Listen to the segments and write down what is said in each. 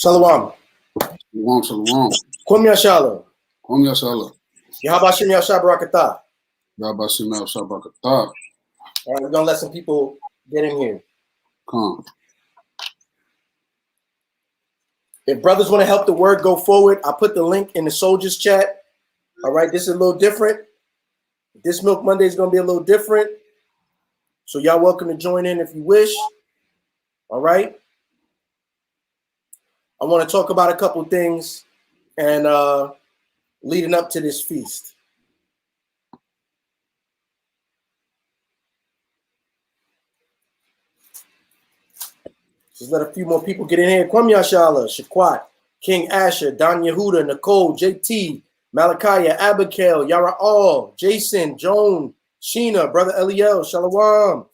Shalom. Shalom, shalom. Kwam Yashala. Kwam Yashala. Yahabashim Yashab Rakatah. Yabashim Shabakatah. All right, we're going to let some people get in here. Come. If brothers want to help the word go forward, I put the link in the soldiers chat. All right, this is a little different. This Milk Monday is going to be a little different. So y'all welcome to join in if you wish. All right. I want to talk about a couple things and leading up to this feast. Just let a few more people get in here. Kwam Yashala, Shaquat, King Asher, Don Yehuda, Nicole, JT, Malachiah, Abigail, Yara All, Jason, Joan, Sheena, Brother Eliel, Shalom.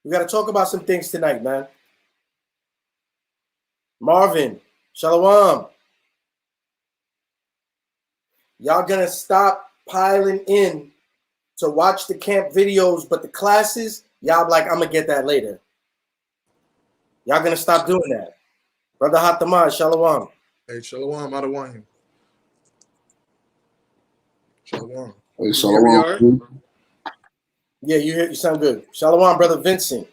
We got to talk about some things tonight, man. Marvin, Shalom. Y'all gonna stop piling in to watch the camp videos, but the classes, y'all like, I'm gonna get that later. Y'all gonna stop doing that. Brother Hatamah, Shalom. Hey, Shalom, Adawayim. Shalom. Hey, You hear me all shalom. right? Yeah, you sound good. Shalom, Brother Vincent.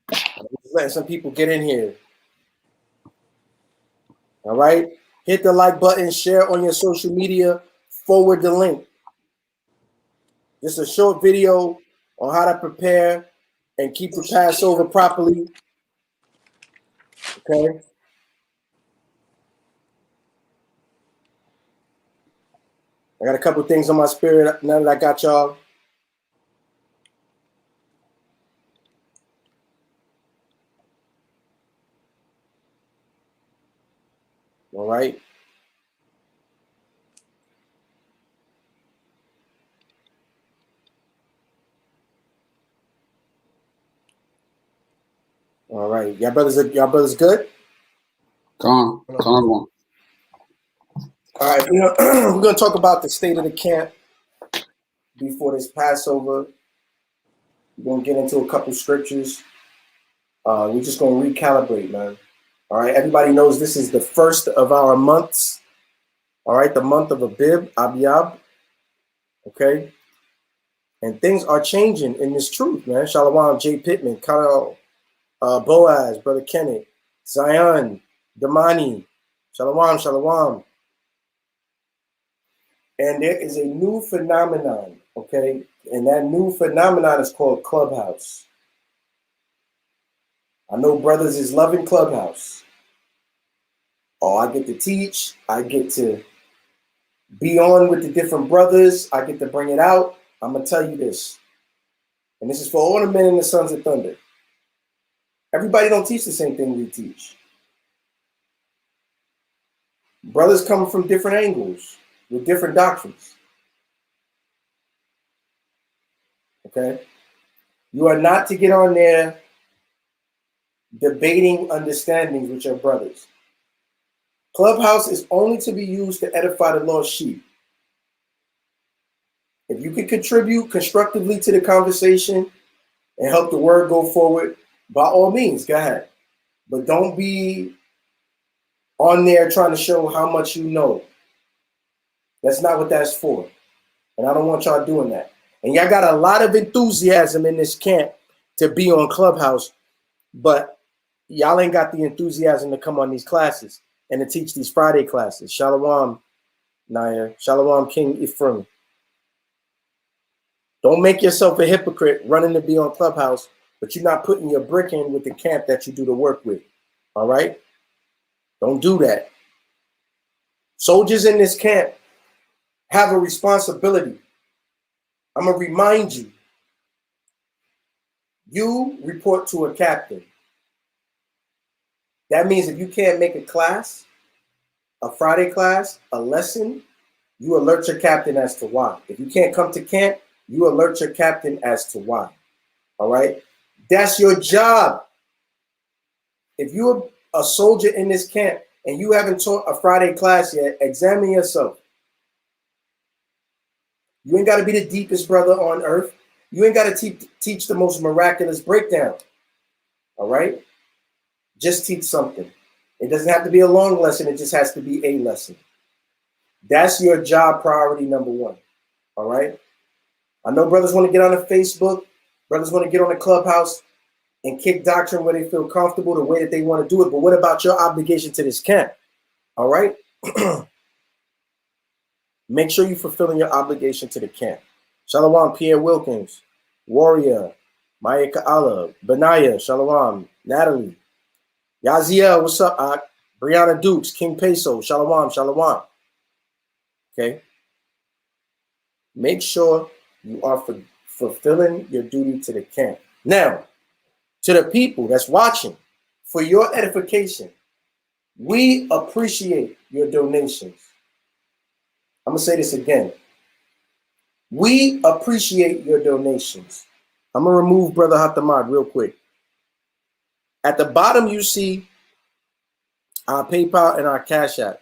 Just letting some people get in here. All right. Hit the like button, share on your social media, forward the link. Just a short video on how to prepare and keep the Passover properly. Okay. I got a couple things on my spirit now that I got y'all. All right. All right. Y'all brothers good? Come on. All right. We're gonna talk about the state of the camp before this Passover. We're gonna get into a couple scriptures. We're just gonna recalibrate, man. All right. Everybody knows this is the first of our months. All right, the month of Abiyab. Okay. And things are changing in this truth, man. Shalom, Jay Pittman, Kyle, Boaz, Brother Kenneth, Zion, Damani, Shalom, Shalom. And there is a new phenomenon, okay? And that new phenomenon is called Clubhouse. I know brothers is loving Clubhouse. Oh, I get to teach. I get to be on with the different brothers. I get to bring it out. I'm going to tell you this. And this is for all the men and the sons of thunder. Everybody don't teach the same thing we teach. Brothers come from different angles with different doctrines. Okay? You are not to get on there debating understandings with your brothers. Clubhouse is only to be used to edify the lost sheep. If you can contribute constructively to the conversation and help the word go forward, by all means, go ahead. But don't be on there trying to show how much you know. That's not what that's for. And I don't want y'all doing that. And y'all got a lot of enthusiasm in this camp to be on Clubhouse, but y'all ain't got the enthusiasm to come on these classes and to teach these Friday classes. Shalom, Naya. Shalom, King Ephraim. Don't make yourself a hypocrite running to be on Clubhouse, but you're not putting your brick in with the camp that you do the work with. All right? Don't do that. Soldiers in this camp have a responsibility. I'm going to remind you. You report to a captain. That means if you can't make a class, a Friday class, a lesson, you alert your captain as to why. If you can't come to camp, You alert your captain as to why. All right? That's your job. If you're a soldier in this camp and you haven't taught a Friday class yet, examine yourself. You ain't got to be the deepest brother on earth. You ain't got to teach the most miraculous breakdown. All right? Just teach something. It doesn't have to be a long lesson. It just has to be a lesson. That's your job priority number one. All right? I know brothers want to get on the Facebook. Brothers want to get on the Clubhouse and kick doctrine where they feel comfortable, the way that they want to do it. But what about your obligation to this camp? All right? Make sure you're fulfilling your obligation to the camp. Shalom, Pierre Wilkins, Warrior, Maya Ka'ala, Benaya, Shalom, Natalie, Yaziel, what's up, Brianna Dukes, King Peso, Shalom, Shalom. Okay? Make sure you are fulfilling your duty to the camp. Now, to the people that's watching, for your edification, we appreciate your donations. I'm going to say this again. We appreciate your donations. I'm going to remove Brother Hatamad real quick. At the bottom, you see our PayPal and our Cash App.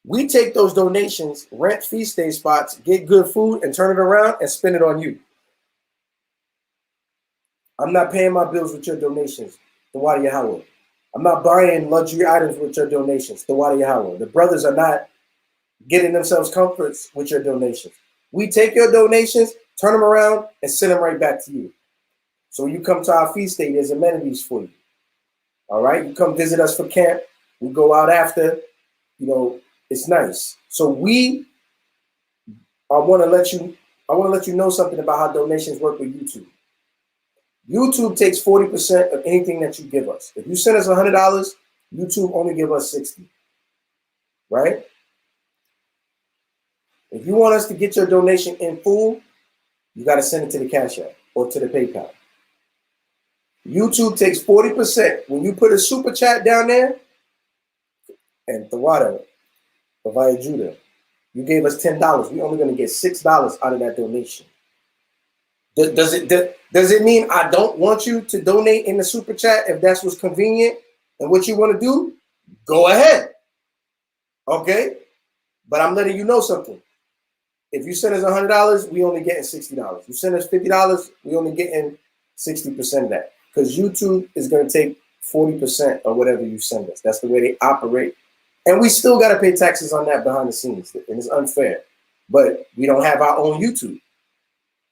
We take those donations, rent feast day spots, get good food, and turn it around and spend it on you. I'm not paying my bills with your donations, the Wadi Yahweh. I'm not buying luxury items with your donations, the Wadi Yahweh. The brothers are not getting themselves comforts with your donations. We take your donations, turn them around, and send them right back to you. So when you come to our feast day, there's amenities for you. All right? You come visit us for camp. We go out after. You know, it's nice. So I want to let you know something about how donations work with YouTube. YouTube takes 40% of anything that you give us. If you send us $100, YouTube only give us 60. Right? If you want us to get your donation in full, you got to send it to the Cash App or to the PayPal. YouTube takes 40%. When you put a super chat down there, and Tawada, via Judah, you gave us $10. We're only going to get $6 out of that donation. Does it mean I don't want you to donate in the super chat if that's what's convenient and what you want to do? Go ahead. Okay? But I'm letting you know something. If you send us $100, we only getting $60. You send us $50, we only getting 60% of that. Because YouTube is going to take 40% of whatever you send us. That's the way they operate. And we still got to pay taxes on that behind the scenes. And it's unfair. But we don't have our own YouTube.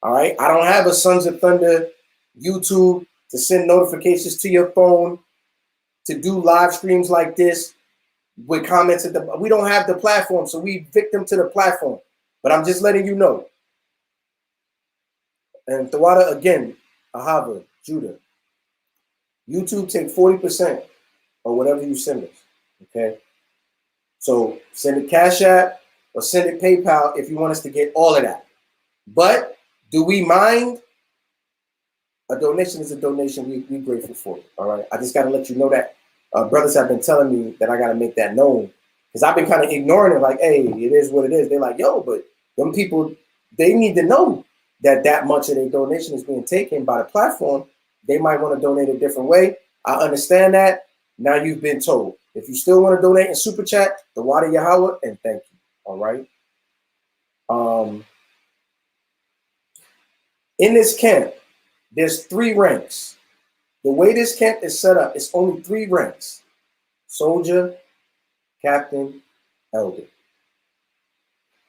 All right? I don't have a Sons of Thunder YouTube to send notifications to your phone, to do live streams like this with comments. We don't have the platform, so we victim to the platform. But I'm just letting you know. And Tawada, again, Ahava, Judah. YouTube take 40% of whatever you send us. Okay? So send it Cash App or send it PayPal if you want us to get all of that. But do we mind? A donation is a donation. We're grateful for it. All right? I just got to let you know that. Brothers have been telling me that I got to make that known. Because I've been kind of ignoring it. Like, hey, it is what it is. They're like, yo, but them people, they need to know that much of their donation is being taken by the platform. They might want to donate a different way. I understand that. Now you've been told. If you still want to donate in Super Chat, the Wadi Yahweh, and thank you. All right? In this camp, there's 3 ranks. The way this camp is set up, it's only 3 ranks. Soldier, captain, elder.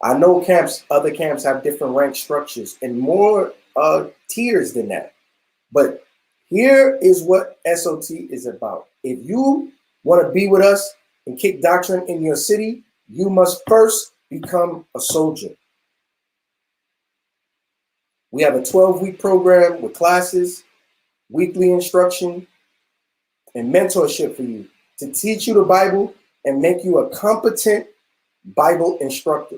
I know other camps have different rank structures and more tiers than that. But here is what SOT is about. If you want to be with us and kick doctrine in your city, you must first become a soldier. We have a 12-week program with classes, weekly instruction, and mentorship for you to teach you the Bible and make you a competent Bible instructor.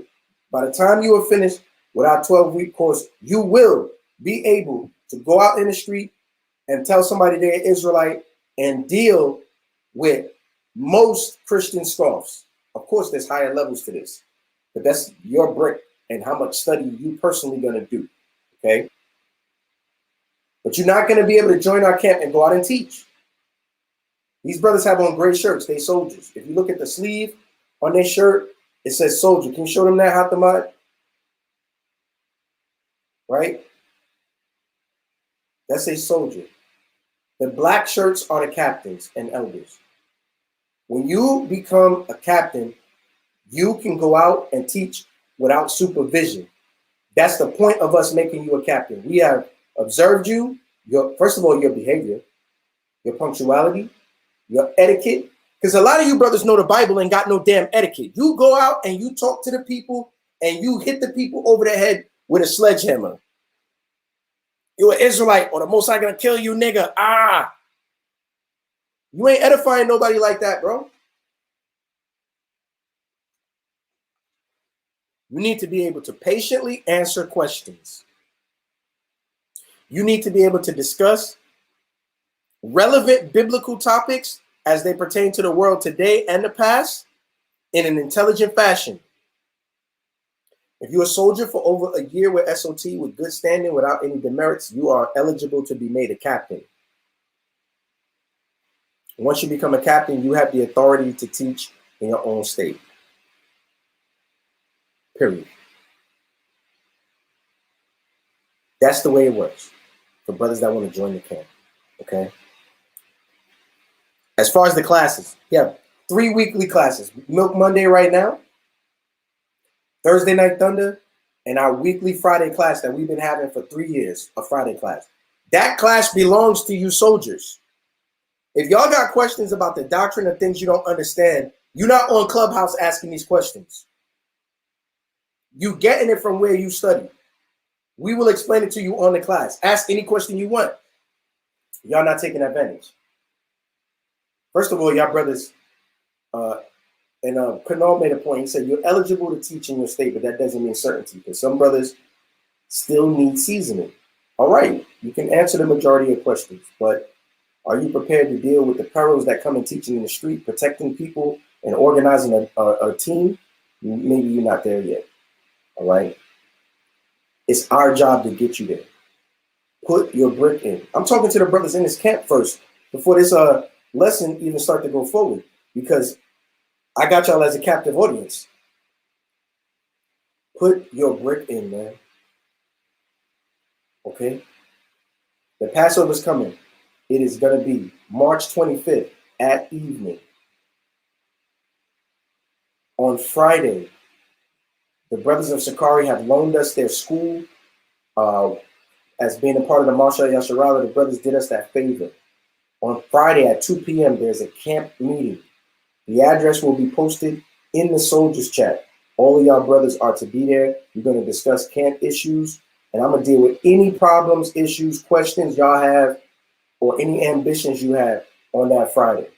By the time you are finished with our 12-week course, you will be able to go out in the street and tell somebody they're Israelite and deal with most Christian scoffs. Of course, there's higher levels to this, but that's your brick and how much study you personally going to do. okay? But you're not going to be able to join our camp and go out and teach. These brothers have on gray shirts. They soldiers. If you look at the sleeve on their shirt, it says soldier. Can you show them that, Hatamad? Right? That's a soldier. The black shirts are the captains and elders. When you become a captain, you can go out and teach without supervision. That's the point of us making you a captain. We have observed you, first of all, your behavior, your punctuality, your etiquette. Because a lot of you brothers know the Bible and got no damn etiquette. You go out and you talk to the people and you hit the people over the head with a sledgehammer. You an Israelite, or the Most High gonna kill you, nigga. Ah. You ain't edifying nobody like that, bro. You need to be able to patiently answer questions. You need to be able to discuss relevant biblical topics as they pertain to the world today and the past in an intelligent fashion. If you're a soldier for over a year with SOT with good standing without any demerits, you are eligible to be made a captain. Once you become a captain, you have the authority to teach in your own state. Period. That's the way it works for brothers that want to join the camp. Okay. As far as the classes, you have 3 weekly classes. Milk Monday right now, Thursday Night Thunder, and our weekly Friday class that we've been having for 3 years, a Friday class. That class belongs to you soldiers. If y'all got questions about the doctrine of things you don't understand, you're not on Clubhouse asking these questions. You getting it from where you study. We will explain it to you on the class. Ask any question you want. Y'all not taking advantage. First of all, y'all brothers, and Kunal made a point. He said, you're eligible to teach in your state, but that doesn't mean certainty, because some brothers still need seasoning. All right, you can answer the majority of questions, but are you prepared to deal with the perils that come in teaching in the street, protecting people, and organizing a team? Maybe you're not there yet. All right. It's our job to get you there. Put your brick in. I'm talking to the brothers in this camp first before this lesson even start to go forward, because I got y'all as a captive audience. Put your brick in, man. Okay? The Passover's coming. It is going to be March 25th at evening. On Friday, the brothers of Sakari have loaned us their school as being a part of the Marshal Yasharala. The brothers did us that favor. On Friday at 2 p.m., there's a camp meeting. The address will be posted in the soldiers chat. All of y'all brothers are to be there. We're going to discuss camp issues, and I'm going to deal with any problems, issues, questions y'all have, or any ambitions you have on that Friday.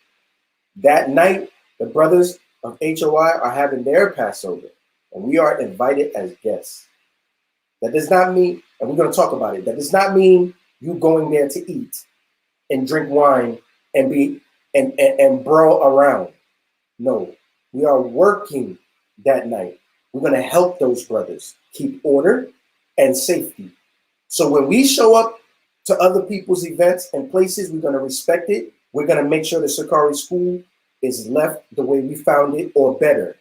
That night, the brothers of HOI are having their Passover, and we are invited as guests. That does not mean, and we're going to talk about it, that does not mean you going there to eat and drink wine and be and brawl around. No, we are working that night. We're going to help those brothers keep order and safety. So when we show up to other people's events and places, we're going to respect it. We're going to make sure the Sakari school is left the way we found it or better.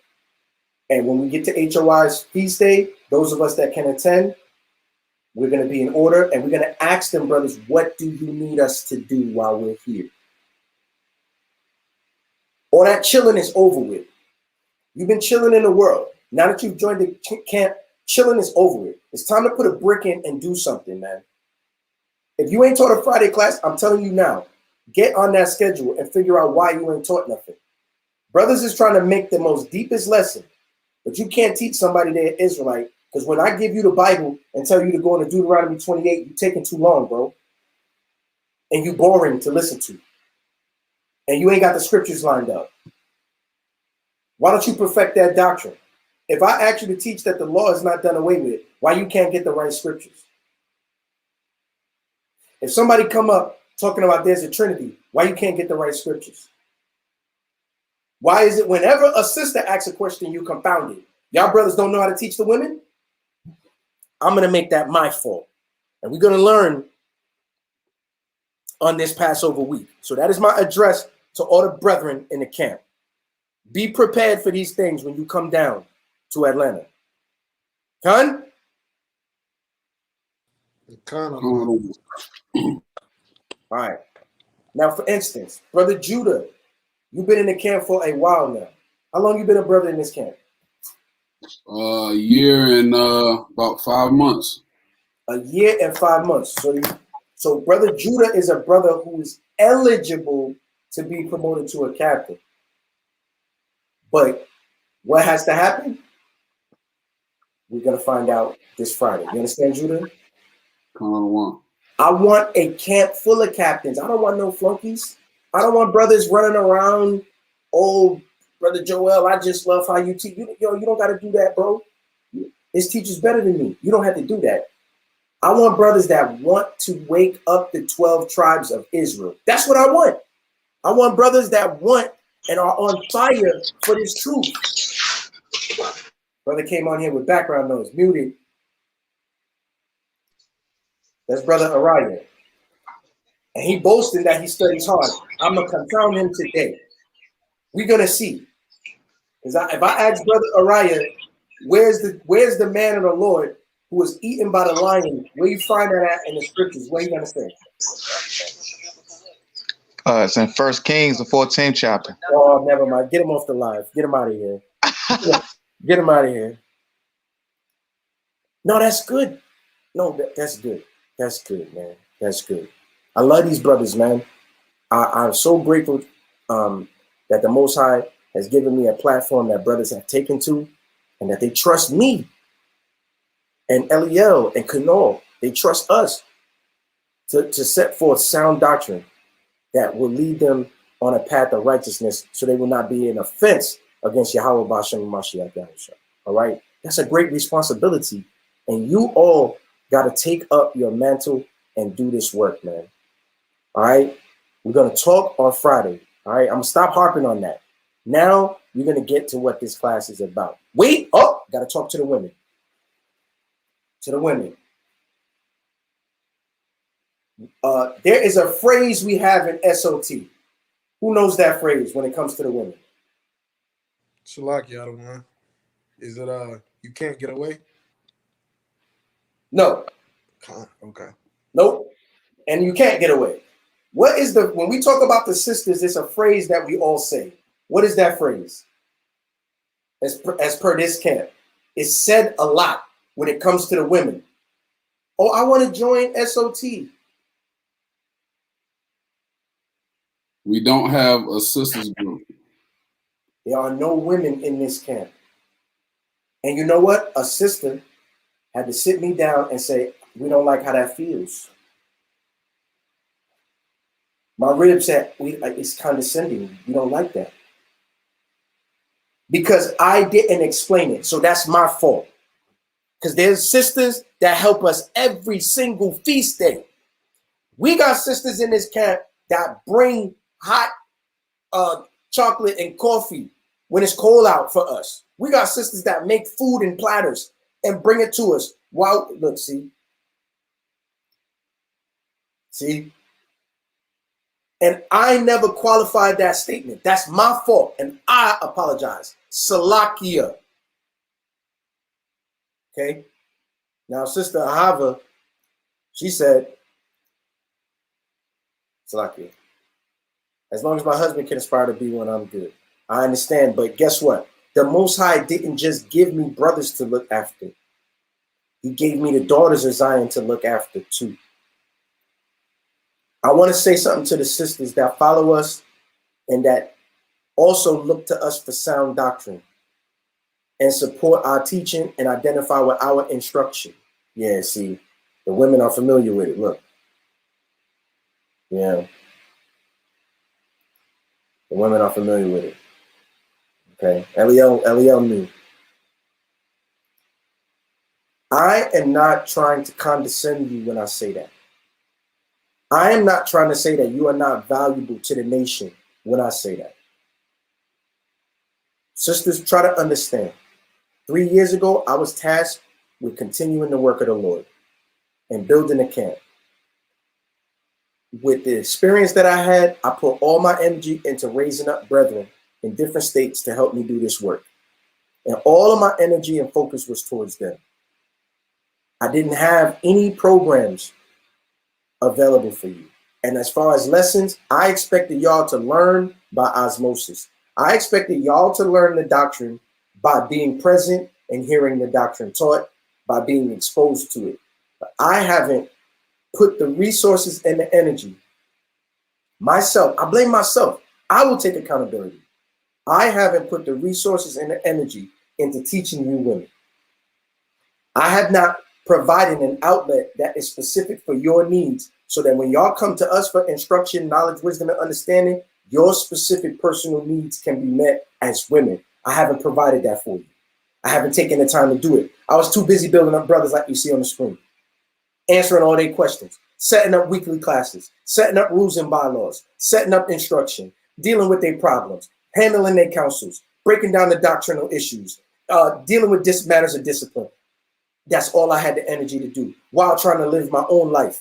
And when we get to HOI's feast day, those of us that can attend, we're going to be in order, and we're going to ask them, brothers, what do you need us to do while we're here? All that chilling is over with. You've been chilling in the world. Now that you've joined the camp, chilling is over with. It's time to put a brick in and do something, man. If you ain't taught a Friday class, I'm telling you now, get on that schedule and figure out why you ain't taught nothing. Brothers is trying to make the most deepest lesson, but you can't teach somebody they're Israelite, because when I give you the Bible and tell you to go into Deuteronomy 28, you're taking too long, bro. And you boring to listen to. And you ain't got the scriptures lined up. Why don't you perfect that doctrine? If I ask you to teach that the law is not done away with, why you can't get the right scriptures? If somebody come up talking about there's a Trinity, why you can't get the right scriptures? Why is it whenever a sister asks a question, you confound it? Y'all brothers don't know how to teach the women? I'm going to make that my fault. And we're going to learn on this Passover week. So that is my address to all the brethren in the camp. Be prepared for these things when you come down to Atlanta. Con? Con. Con. All right. Now, for instance, Brother Judah, you've been in the camp for a while now. How long you been a brother in this camp? A year and about 5 months. A year and 5 months. So Brother Judah is a brother who is eligible to be promoted to a captain. But what has to happen? We're going to find out this Friday. You understand, Judah? Con one. I want a camp full of captains. I don't want no flunkies. I don't want brothers running around. Oh, Brother Joel, I just love how you teach. You don't got to do that, bro. His teacher's better than me. You don't have to do that. I want brothers that want to wake up the 12 tribes of Israel. That's what I want. I want brothers that want and are on fire for this truth. Brother came on here with background noise, muted. That's Brother Araya. And he boasting that he studies hard. I'm going to confound him today. We're going to see. Because if I ask Brother Araya, where's the man of the Lord who was eaten by the lion? Where you find that at in the scriptures? What are you going to say? It's in 1 Kings, the 14th chapter. Oh, never mind. Get him off the live. Get him out of here. Get him out of here. No, that's good. No, that's good. That's good, man. That's good. I love these brothers, man. I'm so grateful that the Most High has given me a platform that brothers have taken to and that they trust me and Eliel and Kanol. They trust us to set forth sound doctrine that will lead them on a path of righteousness so they will not be an offense against Yahweh Bashem Mashiach Yahusha. All right? That's a great responsibility. And you all got to take up your mantle and do this work, man. All right? We're going to talk on Friday. All right? I'm going to stop harping on that. Now we're going to get to what this class is about. Wait. Oh, got to talk to the women. To the women. There is a phrase we have in SOT. Who knows that phrase when it comes to the women? Shalaki, other one. Is it you can't get away? No. Okay. Nope. And you can't get away. What is when we talk about the sisters, it's a phrase that we all say. What is that phrase? As per this camp. It's said a lot when it comes to the women. Oh, I want to join SOT. We don't have a sisters group. There are no women in this camp. And you know what? A sister had to sit me down and say, we don't like how that feels. My rib said, it's condescending. We don't like that. Because I didn't explain it. So that's my fault. Because there's sisters that help us every single feast day. We got sisters in this camp that bring hot chocolate and coffee when it's cold out for us. We got sisters that make food in platters and bring it to us. Wow, look, see? And I never qualified that statement. That's my fault, and I apologize. Salakia. Okay? Now, Sister Ahava, she said, Salakia. As long as my husband can aspire to be one, I'm good. I understand, but guess what? The Most High didn't just give me brothers to look after. He gave me the daughters of Zion to look after too. I want to say something to the sisters that follow us and that also look to us for sound doctrine and support our teaching and identify with our instruction. Yeah, see, the women are familiar with it. Look. Yeah. The women are familiar with it. Okay. Eliel knew. I am not trying to condescend you when I say that. I am not trying to say that you are not valuable to the nation when I say that. Sisters, try to understand. 3 years ago, I was tasked with continuing the work of the Lord. and building a camp. With the experience that I had, I put all my energy into raising up brethren in different states to help me do this work. And all of my energy and focus was towards them. I didn't have any programs available for you. And as far as lessons, I expected y'all to learn by osmosis. I expected y'all to learn the doctrine by being present and hearing the doctrine taught, by being exposed to it. But I haven't put the resources and the energy. Myself, I blame myself. I will take accountability. I haven't put the resources and the energy into teaching you women. I have not provided an outlet that is specific for your needs so that when y'all come to us for instruction, knowledge, wisdom, and understanding, your specific personal needs can be met as women. I haven't provided that for you. I haven't taken the time to do it. I was too busy building up brothers like you see on the screen, answering all their questions, setting up weekly classes, setting up rules and bylaws, setting up instruction, dealing with their problems, handling their counsels, breaking down the doctrinal issues, dealing with matters of discipline. That's all I had the energy to do while trying to live my own life.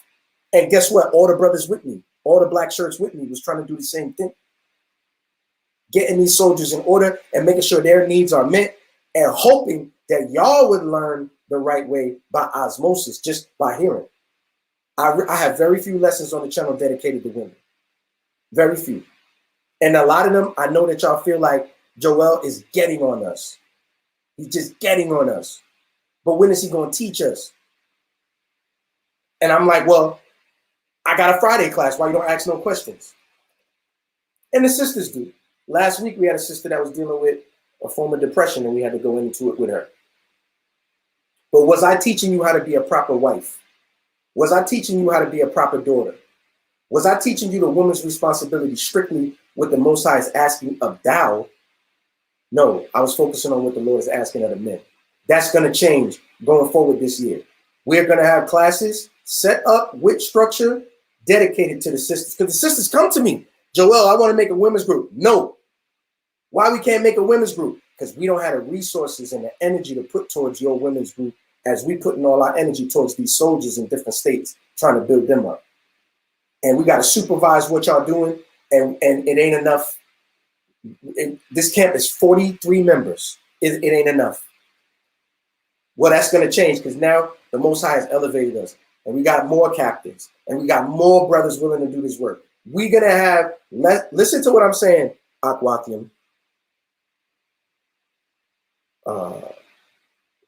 And guess what? All the brothers with me, all the black shirts with me was trying to do the same thing. Getting these soldiers in order and making sure their needs are met and hoping that y'all would learn the right way by osmosis, just by hearing. I have very few lessons on the channel dedicated to women. Very few. And a lot of them, I know that y'all feel like Joel is getting on us. He's just getting on us. But when is he going to teach us? And I'm like, well, I got a Friday class. Why you don't ask no questions? And the sisters do. Last week, we had a sister that was dealing with a form of depression, and we had to go into it with her. But was I teaching you how to be a proper wife? Was I teaching you how to be a proper daughter? Was I teaching you the woman's responsibility strictly what the Most High is asking of thou? No, I was focusing on what the Lord is asking of the men. That's going to change going forward this year. We're going to have classes set up with structure dedicated to the sisters. Because the sisters come to me, Joel, I want to make a women's group. No. Why we can't make a women's group? Because we don't have the resources and the energy to put towards your women's group as we put in all our energy towards these soldiers in different states, trying to build them up. And we got to supervise what y'all doing, and it ain't enough. This camp is 43 members. It ain't enough. Well, that's going to change because now the Most High has elevated us, and we got more captains, and we got more brothers willing to do this work. We're going to have, listen to what I'm saying, Akwakium.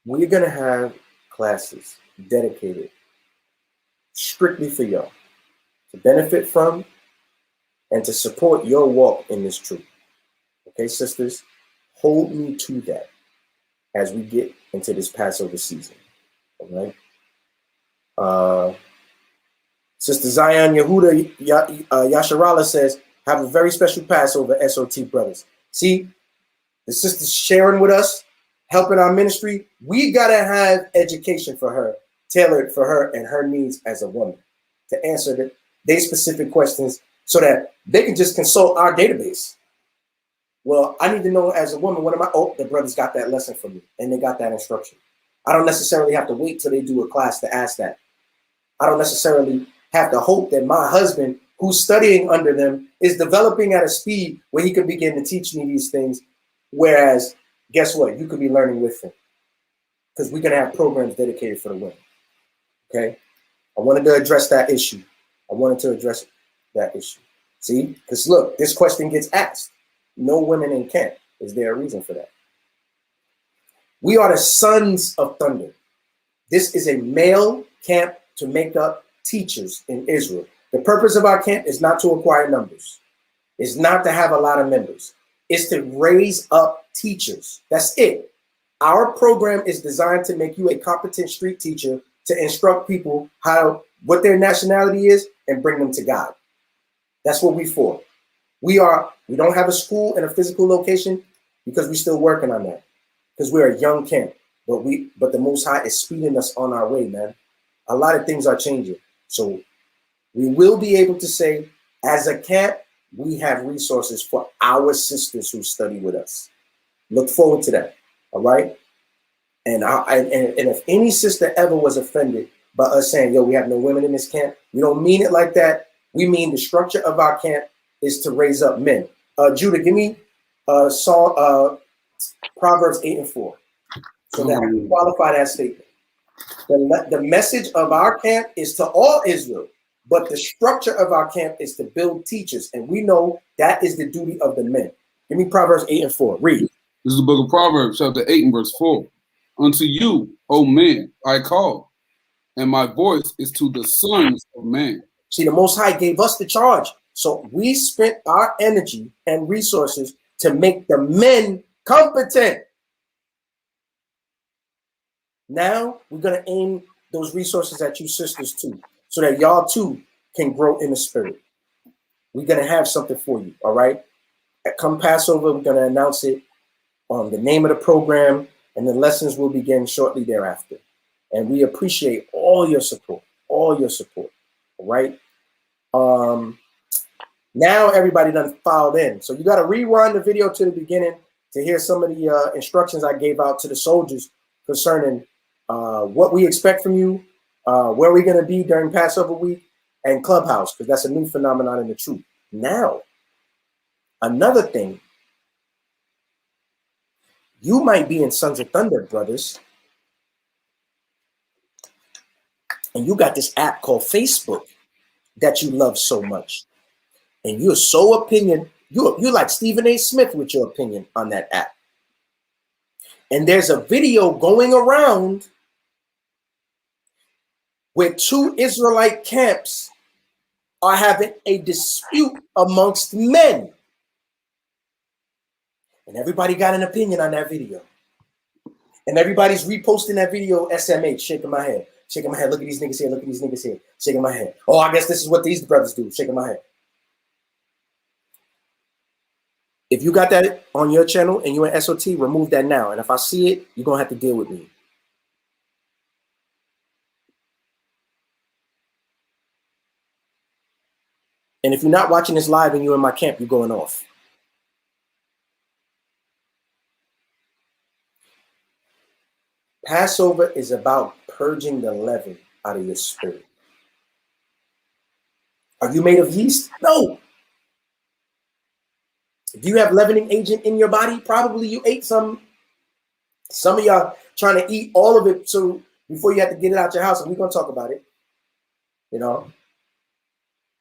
We're going to have classes dedicated strictly for y'all to benefit from and to support your walk in this truth. Okay, sisters, hold me to that as we get into this Passover season. All right. Sister Zion Yehuda Yasharala says, have a very special Passover, SOT brothers. See, the sisters sharing with us, helping our ministry. We got to have education for her, tailored for her and her needs as a woman to answer their specific questions so that they can just consult our database. Well, I need to know as a woman, the brothers got that lesson from me and they got that instruction. I don't necessarily have to wait till they do a class to ask that. I don't necessarily have to hope that my husband, who's studying under them, is developing at a speed where he can begin to teach me these things. Whereas, guess what? You could be learning with him because we're going to have programs dedicated for the women. Okay? I wanted to address that issue. See? Because look, this question gets asked. No women in camp. Is there a reason for that? We are the sons of thunder. This is a male camp to make up teachers in Israel. The purpose of our camp is not to acquire numbers. It's not to have a lot of members. It's to raise up teachers. That's it. Our program is designed to make you a competent street teacher to instruct people what their nationality is and bring them to God. That's what we're for. We don't have a school and a physical location because we're still working on that. Because we're a young camp, but the Most High is speeding us on our way, man. A lot of things are changing. So we will be able to say, as a camp, we have resources for our sisters who study with us. Look forward to that. All right. And if any sister ever was offended by us saying, yo, we have no women in this camp. We don't mean it like that. We mean the structure of our camp is to raise up men. Judah, give me Proverbs 8 and 4. So that I can qualify that statement. The message of our camp is to all Israel, but the structure of our camp is to build teachers. And we know that is the duty of the men. Give me Proverbs 8 and 4. Read. This is the book of Proverbs, chapter 8 and verse 4. Unto you, O men, I call, and my voice is to the sons of man. See, the Most High gave us the charge. So we spent our energy and resources to make the men competent. Now we're going to aim those resources at you sisters too, so that y'all too can grow in the spirit. We're going to have something for you, all right? Come Passover, we're going to announce it on the name of the program, and the lessons will begin shortly thereafter. And we appreciate all your support, all right? Now everybody done filed in. So you got to rewind the video to the beginning to hear some of the instructions I gave out to the soldiers concerning what we expect from you, where we're going to be during Passover week, and Clubhouse, because that's a new phenomenon in the truth. Now, another thing, you might be in Sons of Thunder, brothers, and you got this app called Facebook that you love so much, and you're so you're like Stephen A. Smith with your opinion on that app. And there's a video going around where two Israelite camps are having a dispute amongst men. And everybody got an opinion on that video. And everybody's reposting that video, SMH, shaking my head. Shaking my head. Look at these niggas here. Look at these niggas here. Shaking my head. Oh, I guess this is what these brothers do. Shaking my head. If you got that on your channel and you're in SOT, remove that now. And if I see it, you're going to have to deal with me. And if you're not watching this live and you're in my camp, you're going off. Passover is about purging the leaven out of your spirit. Are you made of yeast? No. Do you have leavening agent in your body? Probably you ate some. Some of y'all trying to eat all of it so before you have to get it out your house, and we're going to talk about it, you know.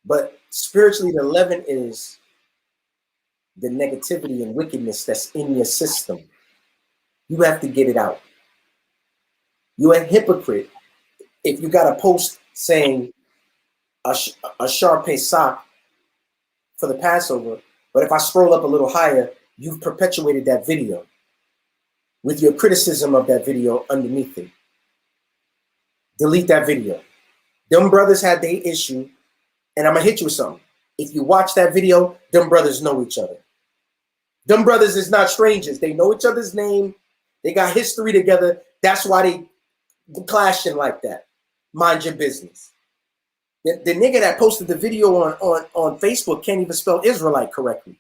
But spiritually, the leaven is the negativity and wickedness that's in your system. You have to get it out. You're a hypocrite if you got a post saying a sharp sock for the Passover, but if I scroll up a little higher, you've perpetuated that video with your criticism of that video underneath it. Delete that video. Them brothers had their issue, and I'm gonna hit you with something. If you watch that video, them brothers know each other. Them brothers is not strangers. They know each other's name. They got history together. That's why they clashing like that. Mind your business. The nigga that posted the video on Facebook can't even spell Israelite correctly.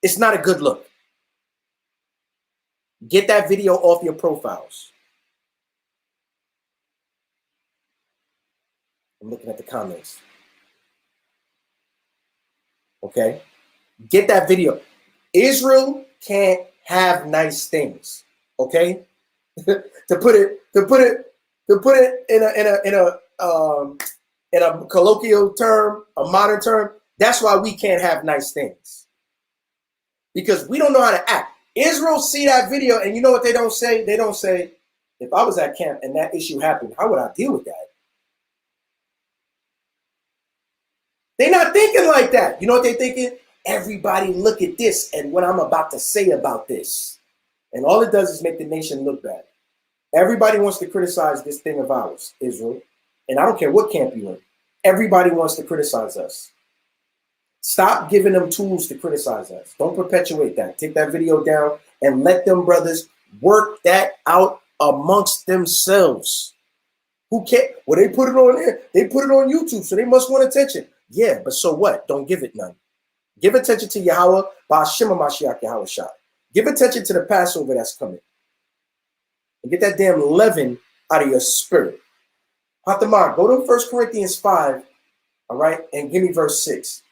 It's not a good look. Get that video off your profiles. I'm looking at the comments. Okay? Get that video. Israel can't have nice things. Okay? to put it in a colloquial term, a modern term, that's why we can't have nice things. Because we don't know how to act. Israel see that video, and you know what they don't say? They don't say, if I was at camp and that issue happened, how would I deal with that? They're not thinking like that. You know what they're thinking? Everybody look at this and what I'm about to say about this. And all it does is make the nation look bad. Everybody wants to criticize this thing of ours, Israel. And I don't care what camp you're in. Everybody wants to criticize us. Stop giving them tools to criticize us. Don't perpetuate that. Take that video down and let them brothers work that out amongst themselves. Who cares? Well, they put it on there. They put it on YouTube, so they must want attention. Yeah, but so what? Don't give it none. Give attention to Yahweh, Ba'ashim Mashiach Yahweh Shai. Give attention to the Passover that's coming. And get that damn leaven out of your spirit. Patamar, go to 1 Corinthians 5, all right, and give me verse 6.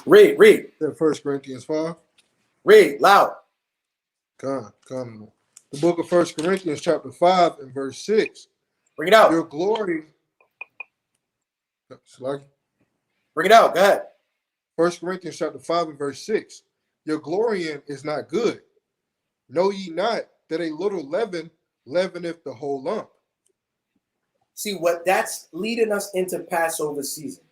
Read. That 1 Corinthians 5. Read, loud. Come. The book of 1 Corinthians chapter 5 and verse 6. Bring it out. Your glory. Bring it out. Go ahead. 1 Corinthians chapter 5 and verse 6. Your glorying is not good. Know ye not that a little leaven leaveneth the whole lump? See what that's leading us into Passover season.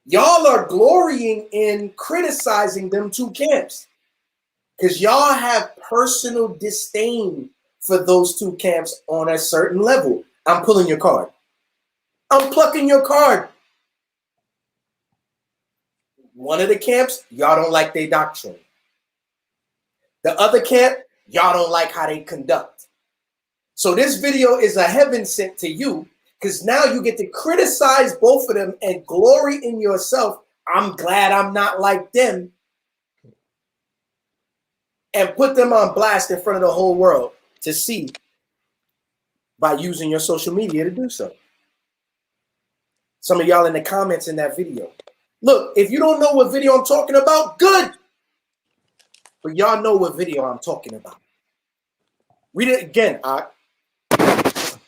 Y'all are glorying in criticizing them two camps because y'all have personal disdain for those two camps on a certain level. I'm pulling your card. I'm plucking your card. One of the camps, y'all don't like their doctrine. The other camp, y'all don't like how they conduct. So this video is a heaven sent to you because now you get to criticize both of them and glory in yourself. I'm glad I'm not like them. And put them on blast in front of the whole world to see by using your social media to do so. Some of y'all in the comments in that video. Look, if you don't know what video I'm talking about, good. But y'all know what video I'm talking about. Read it again. The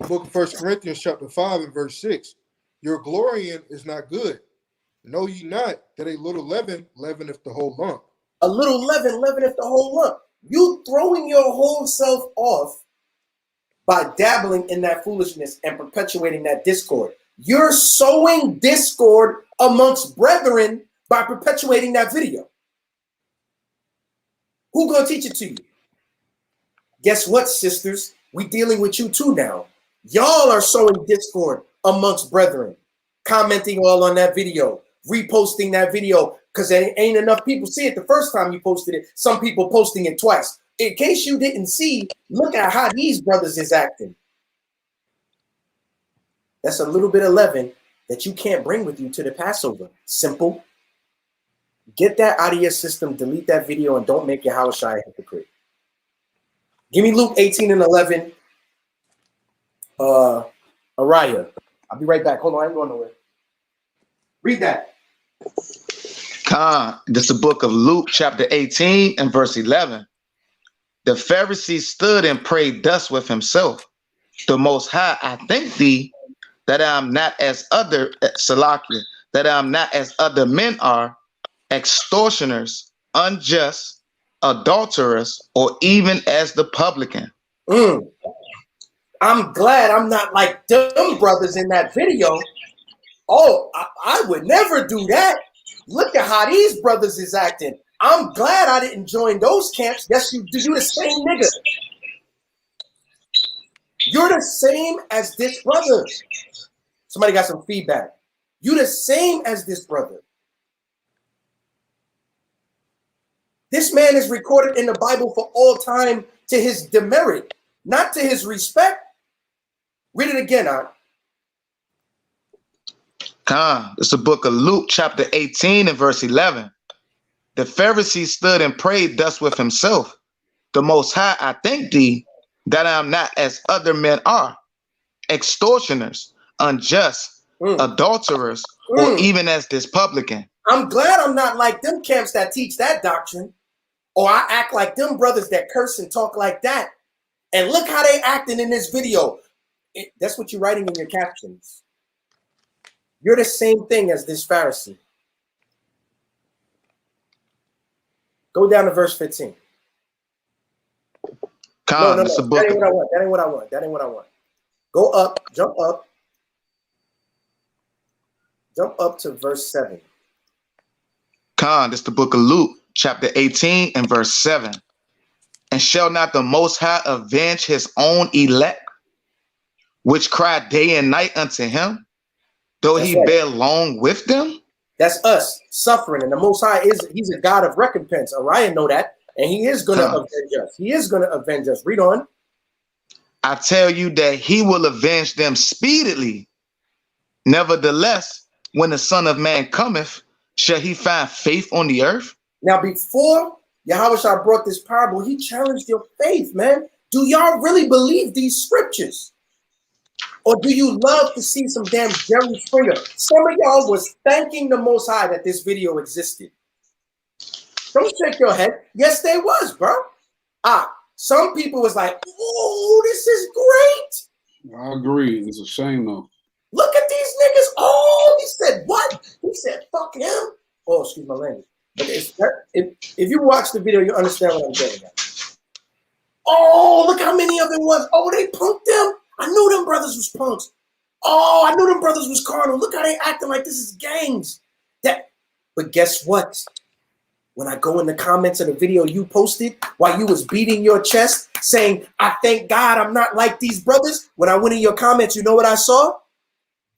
book of 1 Corinthians chapter 5 and verse 6. Your glorying is not good. Know ye not that a little leaven leaveneth the whole lump? A little leaven leaveneth the whole lump. You throwing your whole self off by dabbling in that foolishness and perpetuating that discord. You're sowing discord amongst brethren by perpetuating that video. Who gonna teach it to you? Guess what, sisters? We dealing with you too now. Y'all are sowing discord amongst brethren, commenting all on that video, reposting that video, because there ain't enough people see it the first time you posted it. Some people posting it twice. In case you didn't see, look at how these brothers is acting. That's a little bit of leaven that you can't bring with you to the Passover. Simple. Get that out of your system, delete that video, and don't make your house shy a hypocrite. Give me Luke 18 and 11. Ariah. I'll be right back. Hold on, I ain't going nowhere. Read that. This is the book of Luke, chapter 18 and verse 11. The Pharisee stood and prayed thus with himself. The Most High, I thank thee that I am not as other Salakia, that I am not as other men are, extortioners, unjust, adulterers, or even as the publican. I'm glad I'm not like them brothers in that video. Oh, I would never do that. Look at how these brothers is acting. I'm glad I didn't join those camps. Yes, you do. You the same nigga. You're the same as this brother. Somebody got some feedback. You the same as this brother. This man is recorded in the Bible for all time to his demerit, not to his respect. Read it again, It's the book of Luke, chapter 18 and verse 11. The Pharisee stood and prayed thus with himself. The Most High, I thank thee that I am not as other men are, extortioners, unjust, adulterers, or even as this publican. I'm glad I'm not like them camps that teach that doctrine, or I act like them brothers that curse and talk like that. And look how they acting in this video. That's what you're writing in your captions. You're the same thing as this Pharisee. Go down to verse 15. No. That ain't what I want. That ain't what I want. Go up, jump up. Jump up to verse 7. This is the book of Luke, chapter 18 and verse 7. And shall not the Most High avenge his own elect, which cry day and night unto him, though he bear long with them? That's us suffering. And the Most High he's a God of recompense. Orion know that. And he is going to avenge us. He is going to avenge us. Read on. I tell you that he will avenge them speedily. Nevertheless, when the Son of Man cometh, shall he find faith on the earth? Now, before Yahushua brought this parable, he challenged your faith, man. Do y'all really believe these scriptures? Or do you love to see some damn Jerry Springer? Some of y'all was thanking the Most High that this video existed. Don't shake your head. Yes, they was, bro. Some people was like, oh, this is great. I agree. It's a shame, though. Look at these niggas. Oh, he said what? He said, fuck him. Oh, excuse my language. But if you watch the video, you understand what I'm getting at. Oh, look how many of it was. Oh, they punked them. I knew them brothers was punks. Oh, I knew them brothers was carnal. Look how they acting like this is gangs. But guess what? When I go in the comments of the video you posted while you was beating your chest saying, I thank God I'm not like these brothers. When I went in your comments, you know what I saw?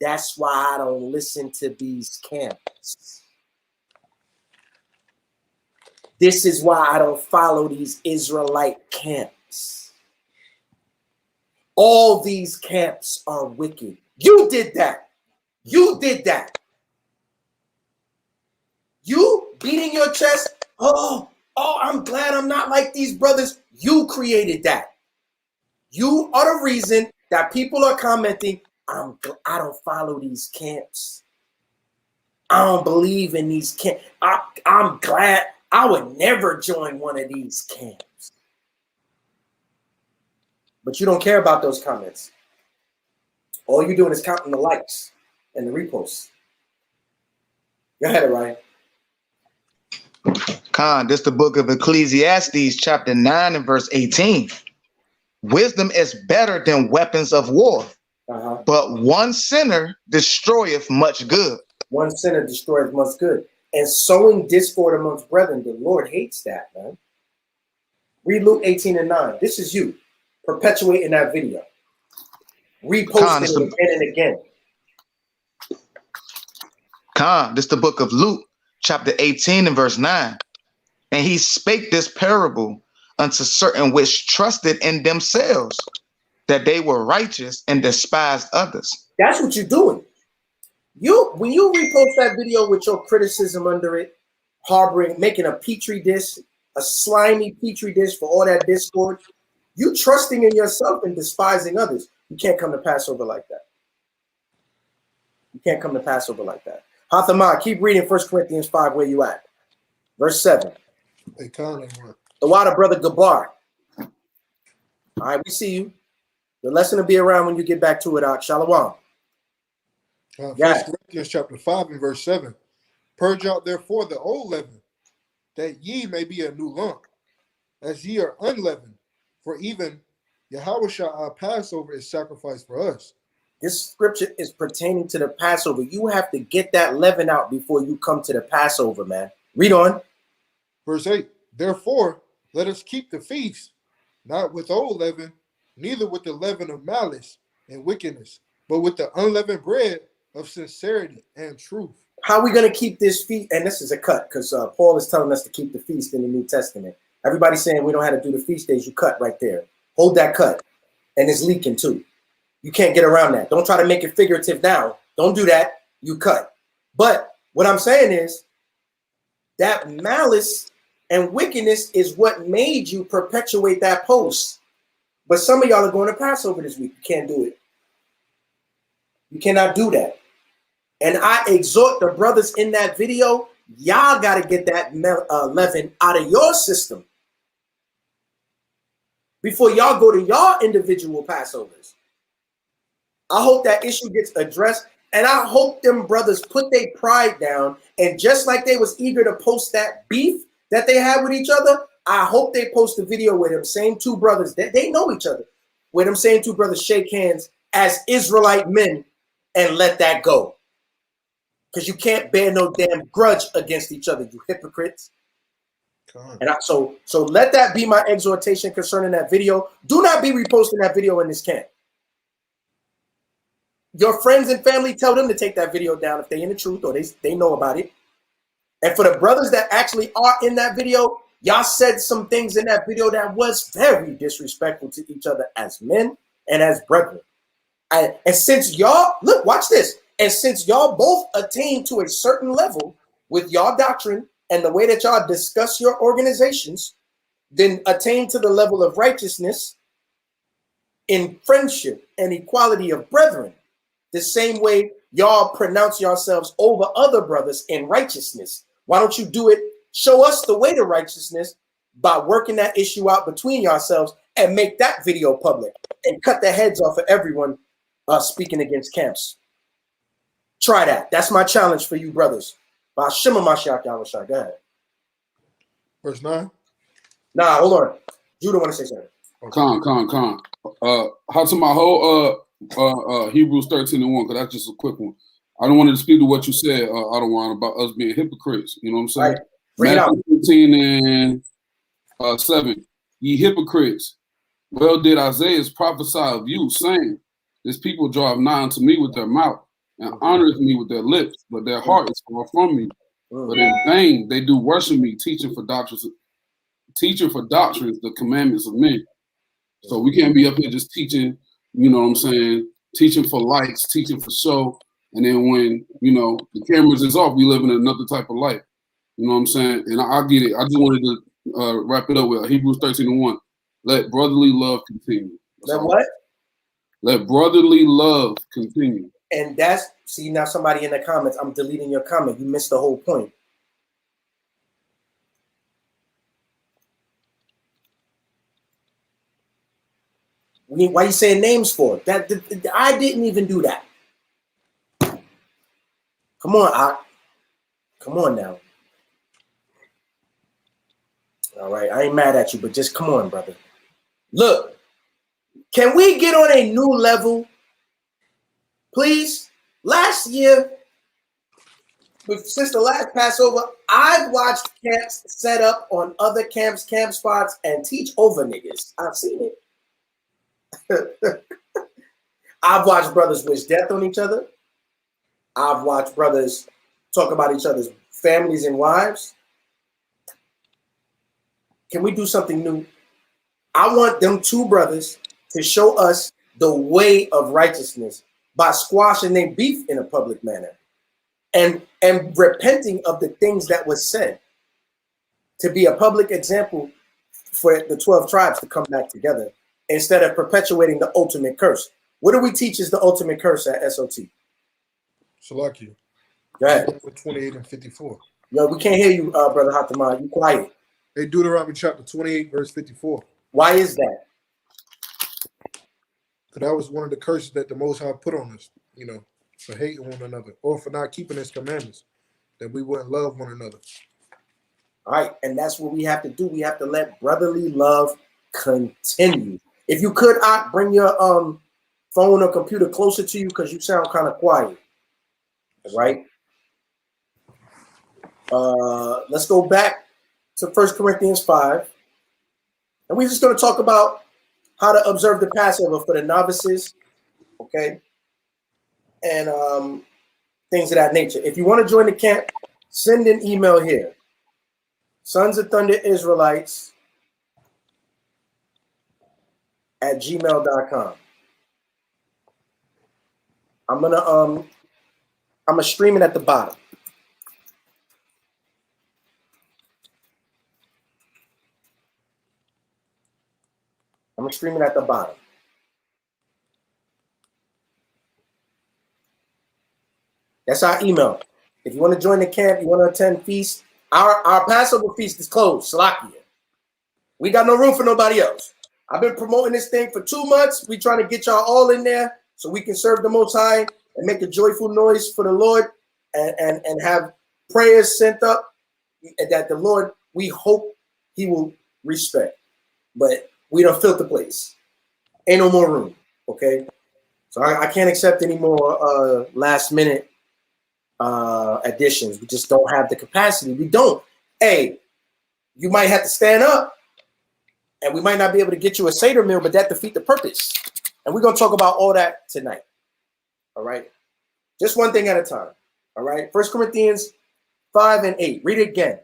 That's why I don't listen to these camps. This is why I don't follow these Israelite camps. All these camps are wicked. You did that. You did that. You beating your chest. Oh, I'm glad I'm not like these brothers. You created that. You are the reason that people are commenting, I don't follow these camps. I don't believe in these camps. I'm glad I would never join one of these camps. But you don't care about those comments. All you're doing is counting the likes and the reposts. Go ahead, Ryan. Khan, this is the book of Ecclesiastes, chapter 9 and verse 18. Wisdom is better than weapons of war, but one sinner destroyeth much good. One sinner destroyeth much good. And sowing discord amongst brethren, the Lord hates that, man. Read Luke 18 and 9. This is you perpetuating that video. Reposting it again and again. Khan, this is the book of Luke, chapter 18 and verse 9. And he spake this parable unto certain which trusted in themselves that they were righteous and despised others. That's what you're doing. When you repost that video with your criticism under it, harboring, making a petri dish, a slimy petri dish for all that discord, you trusting in yourself and despising others. You can't come to Passover like that. You can't come to Passover like that. Hathamah, keep reading 1 Corinthians 5, where you at? Verse 7. The water, brother Gabar. All right, we see you. The lesson will be around when you get back to it, out. Shalom. 1 Corinthians chapter 5 and verse 7. Purge out therefore the old leaven, that ye may be a new lump, as ye are unleavened. For even Yahushua our Passover is sacrificed for us. This scripture is pertaining to the Passover. You have to get that leaven out before you come to the Passover, man. Read on. Verse 8. Therefore, let us keep the feast, not with old leaven, neither with the leaven of malice and wickedness, but with the unleavened bread of sincerity and truth. How are we going to keep this feast? And this is a cut, because Paul is telling us to keep the feast in the New Testament. Everybody's saying we don't have to do the feast days. You cut right there. Hold that cut. And it's leaking too. You can't get around that. Don't try to make it figurative now. Don't do that. You cut. But what I'm saying is that malice and wickedness is what made you perpetuate that post. But some of y'all are going to Passover this week. You can't do it. You cannot do that. And I exhort the brothers in that video, y'all got to get that leaven out of your system before y'all go to y'all individual Passovers. I hope that issue gets addressed, and I hope them brothers put their pride down, and just like they was eager to post that beef that they had with each other, I hope they post a video with them same two brothers that they know each other, where them same two brothers shake hands as Israelite men and let that go. Because you can't bear no damn grudge against each other, you hypocrites. And so let that be my exhortation concerning that video. Do not be reposting that video in this camp. Your friends and family, tell them to take that video down if they in the truth or they know about it. And for the brothers that actually are in that video, y'all said some things in that video that was very disrespectful to each other as men and as brethren. And since y'all, look, watch this. And since y'all both attained to a certain level with y'all doctrine and the way that y'all discuss your organizations, then attain to the level of righteousness in friendship and equality of brethren, the same way y'all pronounce yourselves over other brothers in righteousness. Why don't you do it? Show us the way to righteousness by working that issue out between yourselves and make that video public and cut the heads off of everyone speaking against camps. Try that. That's my challenge for you brothers. Go ahead. Verse 9. Nah, hold on. Judah want to say something. Con. How to my whole Hebrews 13:1, because that's just a quick one. I don't want to speak to what you said, Adawan, about us being hypocrites. You know what I'm saying? Right. Matthew 15:7. Ye hypocrites, well did Isaiah prophesy of you, saying, this people draw nigh unto me with their mouth, and honoreth me with their lips, but their heart is far from me. But in vain they do worship me, teaching for doctrines the commandments of men. So we can't be up here just teaching, you know what I'm saying, teaching for likes, teaching for show, and then when, you know, the cameras is off, we live in another type of life. You know what I'm saying? And I get it. I just wanted to wrap it up with Hebrews 13:1. Let brotherly love continue. Let what? Let brotherly love continue. And that's, see, now somebody in the comments, I'm deleting your comment. You missed the whole point. Why are you saying names for? I didn't even do that. Come on, Ak. Come on now. All right, I ain't mad at you, but just come on, brother. Look, can we get on a new level, please? Last year, since the last Passover, I've watched camps set up on other camp spots and teach over niggas. I've seen it. I've watched brothers wish death on each other. I've watched brothers talk about each other's families and wives. Can we do something new? I want them two brothers to show us the way of righteousness by squashing their beef in a public manner and repenting of the things that was said, to be a public example for the 12 tribes to come back together instead of perpetuating the ultimate curse. What do we teach is the ultimate curse at SOT? Salakia. Go ahead. 28 and 54. Yo, we can't hear you, Brother Hatamah. You quiet. Hey, Deuteronomy chapter 28, verse 54. Why is that? Because that was one of the curses that the Most High put on us, you know, for hating one another or for not keeping his commandments, that we wouldn't love one another. All right, and that's what we have to do. We have to let brotherly love continue. If you could, bring your phone or computer closer to you because you sound kind of quiet. Right? Let's go back to 1 Corinthians 5. And we're just going to talk about how to observe the Passover for the novices, okay? And things of that nature. If you want to join the camp, send an email here. Sons of Thunder Israelites @gmail.com. I'm gonna stream it at the bottom. I'm gonna stream it at the bottom. That's our email. If you want to join the camp, you want to attend feast, our Passover feast is closed. Salakia. We got no room for nobody else. I've been promoting this thing for 2 months. We trying to get y'all all in there so we can serve the Most High and make a joyful noise for the Lord and have prayers sent up that the Lord, we hope he will respect. But we don't fill the place. Ain't no more room, okay? So I can't accept any more last minute additions. We just don't have the capacity. We don't. Hey, you might have to stand up and we might not be able to get you a Seder meal, but that defeat the purpose. And we're going to talk about all that tonight. All right. Just one thing at a time. All right. 1 Corinthians 5 and 8. Read it again.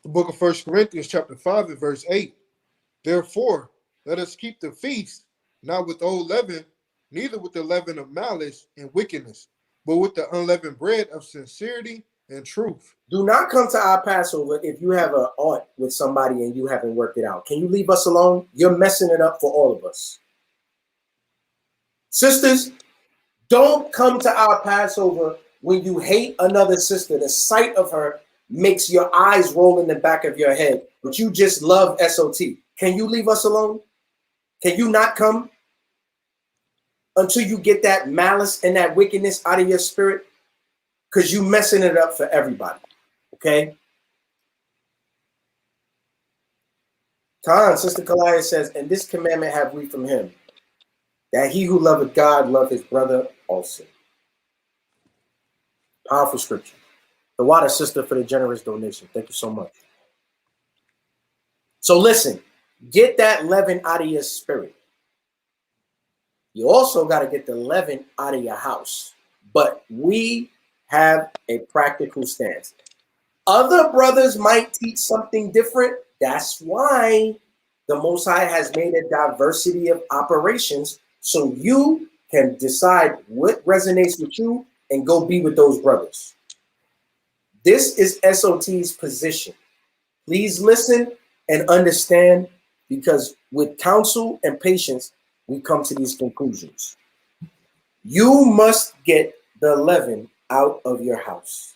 The book of 1 Corinthians chapter 5 and verse 8. Therefore, let us keep the feast, not with old leaven, neither with the leaven of malice and wickedness, but with the unleavened bread of sincerity and truth. Do not come to our Passover if you have an aunt with somebody and you haven't worked it out. Can you leave us alone? You're messing it up for all of us. Sisters, don't come to our Passover when you hate another sister. The sight of her makes your eyes roll in the back of your head, but you just love SOT. Can you leave us alone? Can you not come until you get that malice and that wickedness out of your spirit? Because you messing it up for everybody. Okay? Sister Kalia says, and this commandment have we from him, that he who loveth God love his brother also. Powerful scripture. The water sister for the generous donation. Thank you so much. So listen, get that leaven out of your spirit. You also got to get the leaven out of your house. But we have a practical stance. Other brothers might teach something different. That's why the Most High has made a diversity of operations so you can decide what resonates with you and go be with those brothers. This is SOT's position. Please listen and understand, because with counsel and patience, we come to these conclusions. You must get the leaven out of your house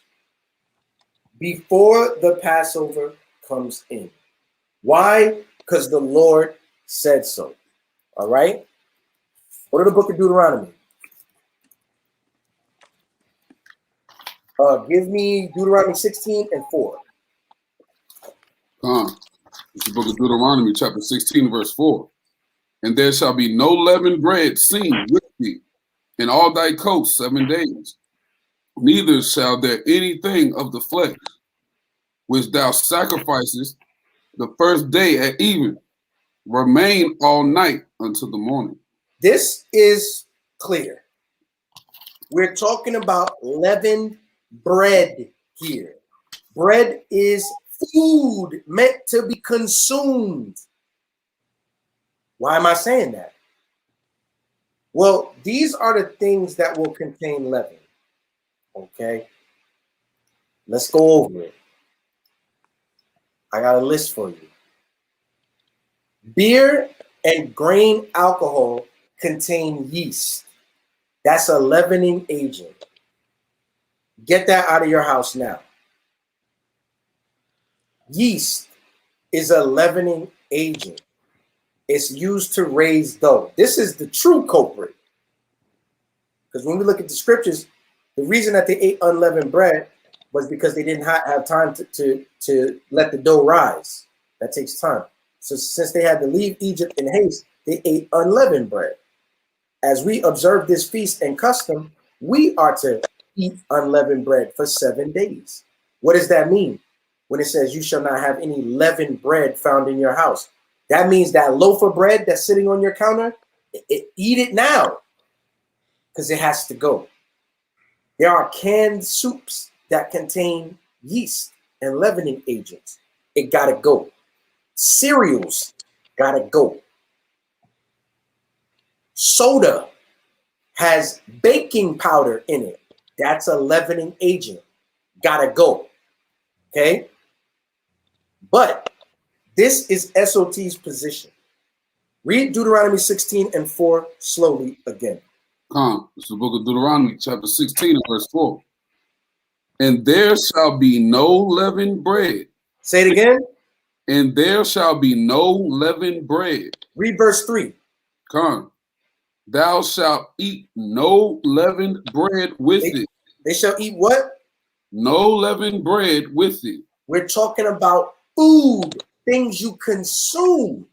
before the Passover comes in. Why? Because the Lord said so. All right? Go to the book of Deuteronomy. Give me Deuteronomy 16 and 4. It's the book of Deuteronomy, chapter 16, verse 4. And there shall be no leavened bread seen with thee in all thy coasts 7 days. Neither shall there anything of the flesh which thou sacrificest the first day at even remain all night until the morning. This is clear. We're talking about leavened bread here. Bread is food meant to be consumed. Why am I saying that? Well, these are the things that will contain leaven. Okay? Let's go over it. I got a list for you. Beer and grain alcohol contain yeast. That's a leavening agent. Get that out of your house now. Yeast is a leavening agent. It's used to raise dough. This is the true culprit. Because when we look at the scriptures, the reason that they ate unleavened bread was because they didn't have time to let the dough rise. That takes time. So since they had to leave Egypt in haste, they ate unleavened bread. As we observe this feast and custom, we are to eat unleavened bread for 7 days. What does that mean? When it says you shall not have any leavened bread found in your house, that means that loaf of bread that's sitting on your counter, eat it now, because it has to go. There are canned soups that contain yeast and leavening agents. It gotta go. Cereals gotta go. Soda has baking powder in it. That's a leavening agent. Gotta go. Okay? But this is SOT's position. Read Deuteronomy 16 and 4 slowly again. It's the book of Deuteronomy, chapter 16 and verse 4. And there shall be no leavened bread. Say it again. And there shall be no leavened bread. Read verse 3. Thou shalt eat no leavened bread with it. They shall eat what? No leavened bread with it. We're talking about food, things you consume.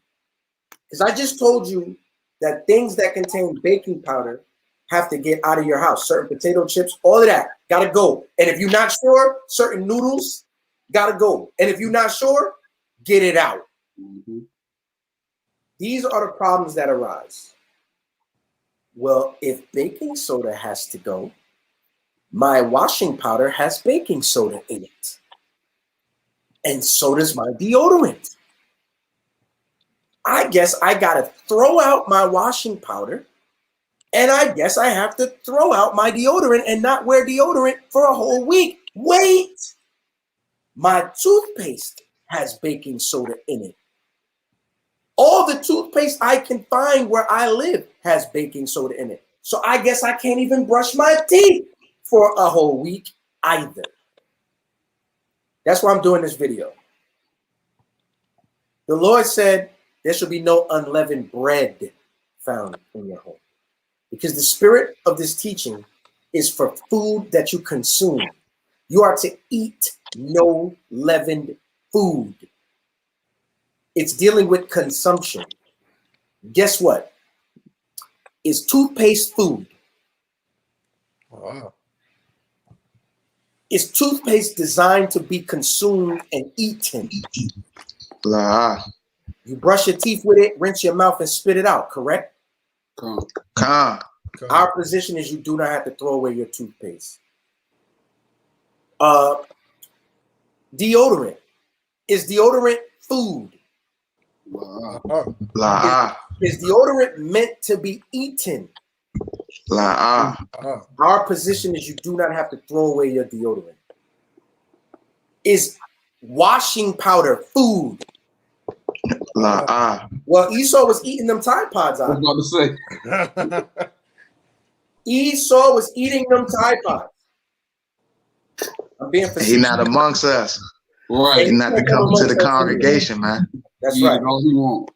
Because I just told you that things that contain baking powder have to get out of your house. Certain potato chips, all of that, gotta go. And if you're not sure, certain noodles, gotta go. And if you're not sure, get it out. Mm-hmm. These are the problems that arise. Well, if baking soda has to go, my washing powder has baking soda in it. And so does my deodorant. I guess I gotta throw out my washing powder, and I guess I have to throw out my deodorant and not wear deodorant for a whole week Wait, my toothpaste has baking soda in it. All the toothpaste I can find where I live has baking soda in it. So I guess I can't even brush my teeth for a whole week either. That's why I'm doing this video. The Lord said there should be no unleavened bread found in your home. Because the spirit of this teaching is for food that you consume. You are to eat no leavened food. It's dealing with consumption. Guess what? Is toothpaste food? Wow. Is toothpaste designed to be consumed and eaten? La. You brush your teeth with it, rinse your mouth, and spit it out, correct? Con. Our position is you do not have to throw away your toothpaste. Deodorant. Is deodorant food? La. Is deodorant meant to be eaten? La. Our position is you do not have to throw away your deodorant. Is washing powder food? La. Well, Esau was eating them Tide Pods out. I was about to say. Esau was eating them Tide Pods. I'm being facetious. He not amongst us. Right. He not to come to the congregation, man. That's right. All he want.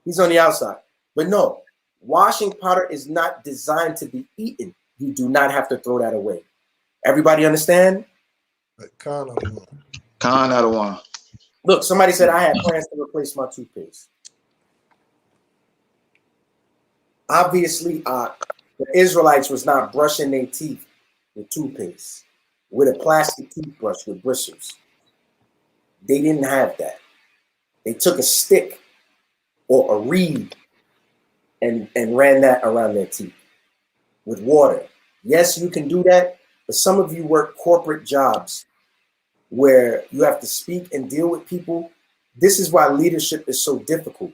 He's on the outside. But no, washing powder is not designed to be eaten. You do not have to throw that away. Everybody understand? Con out of one. Look, somebody said I had plans to replace my toothpaste. Obviously, the Israelites was not brushing their teeth with toothpaste, with a plastic toothbrush with bristles. They didn't have that. They took a stick or a reed and ran that around their teeth with water. Yes, you can do that, but some of you work corporate jobs where you have to speak and deal with people. This is why leadership is so difficult.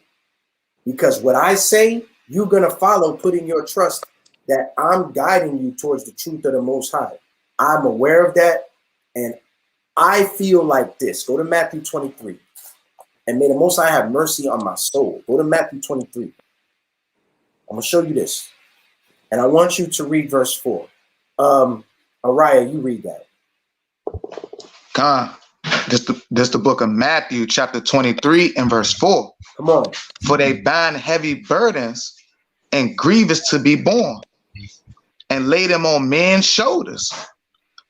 Because what I say, you're going to follow, putting your trust that I'm guiding you towards the truth of the Most High. I'm aware of that, and I feel like this. Go to Matthew 23. And may the Most High have mercy on my soul. Go to Matthew 23. I'm going to show you this. And I want you to read verse 4. Araya, you read that. Con. This the book of Matthew, chapter 23 and verse 4. Come on. For they bind heavy burdens and grievous to be borne, and lay them on men's shoulders,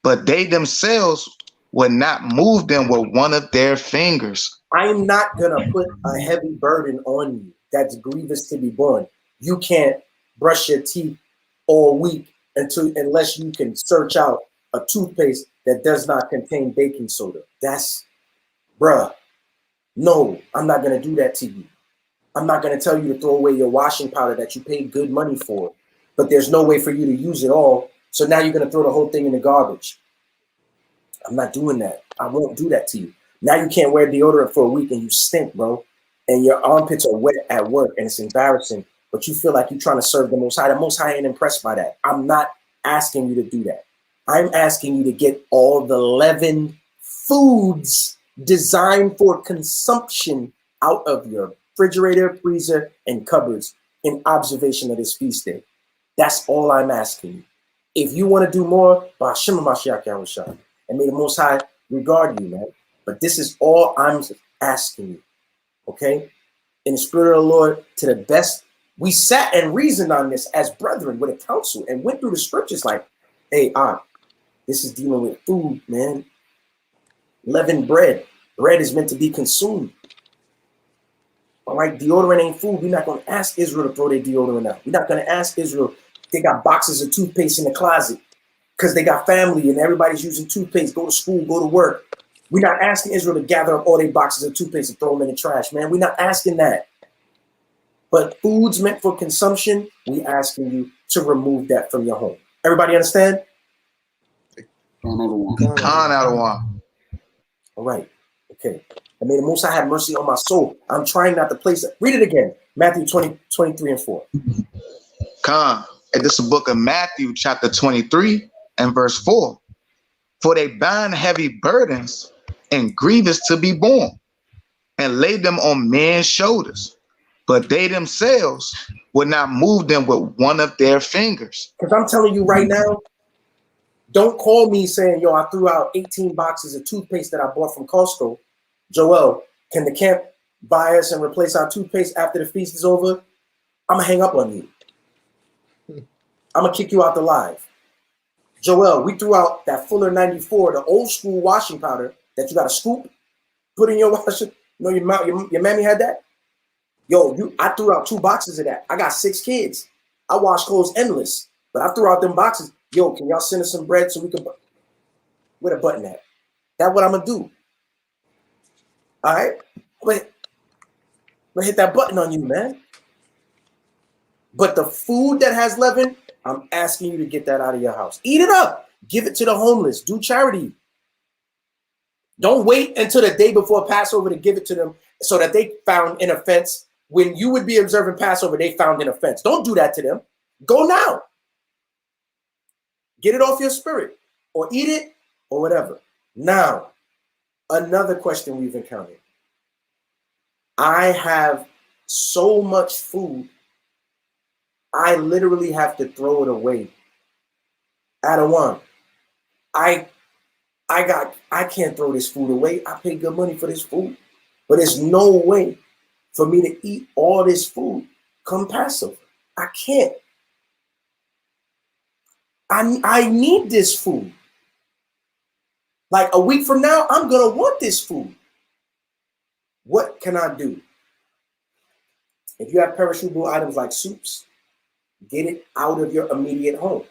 but they themselves would not move them with one of their fingers. I'm not going to put a heavy burden on you that's grievous to be borne. You can't brush your teeth all week unless you can search out a toothpaste that does not contain baking soda. That's, bruh, no, I'm not going to do that to you. I'm not going to tell you to throw away your washing powder that you paid good money for, but there's no way for you to use it all. So now you're going to throw the whole thing in the garbage. I'm not doing that. I won't do that to you. Now you can't wear deodorant for a week and you stink, bro. And your armpits are wet at work and it's embarrassing, but you feel like you're trying to serve the Most High. The Most High ain't impressed by that. I'm not asking you to do that. I'm asking you to get all the leavened foods designed for consumption out of your refrigerator, freezer, and cupboards in observation of this feast day. That's all I'm asking you. If you want to do more, and may the Most High regard you, man. But this is all I'm asking you, okay? In the spirit of the Lord, to the best. We sat and reasoned on this as brethren with a council and went through the scriptures like, hey, this is dealing with food, man. Leavened bread. Bread is meant to be consumed. All right, deodorant ain't food. We're not going to ask Israel to throw their deodorant out. We're not going to ask Israel. They got boxes of toothpaste in the closet because they got family and everybody's using toothpaste, go to school, go to work. We're not asking Israel to gather up all their boxes of toothpaste and throw them in the trash, man. We're not asking that. But foods meant for consumption, we asking you to remove that from your home. Everybody understand? Con out of one. All right. Okay. And may the Most High have mercy on my soul. I'm trying not to place it. Read it again. Matthew 23 and 4. Con. And this is the book of Matthew, chapter 23 and verse 4. For they bind heavy burdens and grievous to be borne, and lay them on men's shoulders, but they themselves would not move them with one of their fingers. Because I'm telling you right now, don't call me saying, yo, I threw out 18 boxes of toothpaste that I bought from Costco. Joel, can the camp buy us and replace our toothpaste after the feast is over? I'm going to hang up on you. I'm going to kick you out the live. Joel, we threw out that Fuller 94, the old school washing powder that you got to scoop, put in your washer. You know, your mammy had that? Yo, I threw out 2 boxes of that. I got 6 kids. I wash clothes endless, but I threw out them boxes. Yo, can y'all send us some bread so we can, where the button at? That's what I'm going to do. All right? Wait. I'm going to hit that button on you, man. But the food that has leaven, I'm asking you to get that out of your house. Eat it up. Give it to the homeless. Do charity. Don't wait until the day before Passover to give it to them so that they found an offense. When you would be observing Passover, they found an offense. Don't do that to them. Go now. Get it off your spirit or eat it or whatever. Now, another question we've encountered. I have so much food, I literally have to throw it away. Adawan, I can't throw this food away. I pay good money for this food, but there's no way for me to eat all this food come Passover. I can't. I need this food. Like a week from now, I'm gonna want this food. What can I do? If you have perishable items like soups, get it out of your immediate home.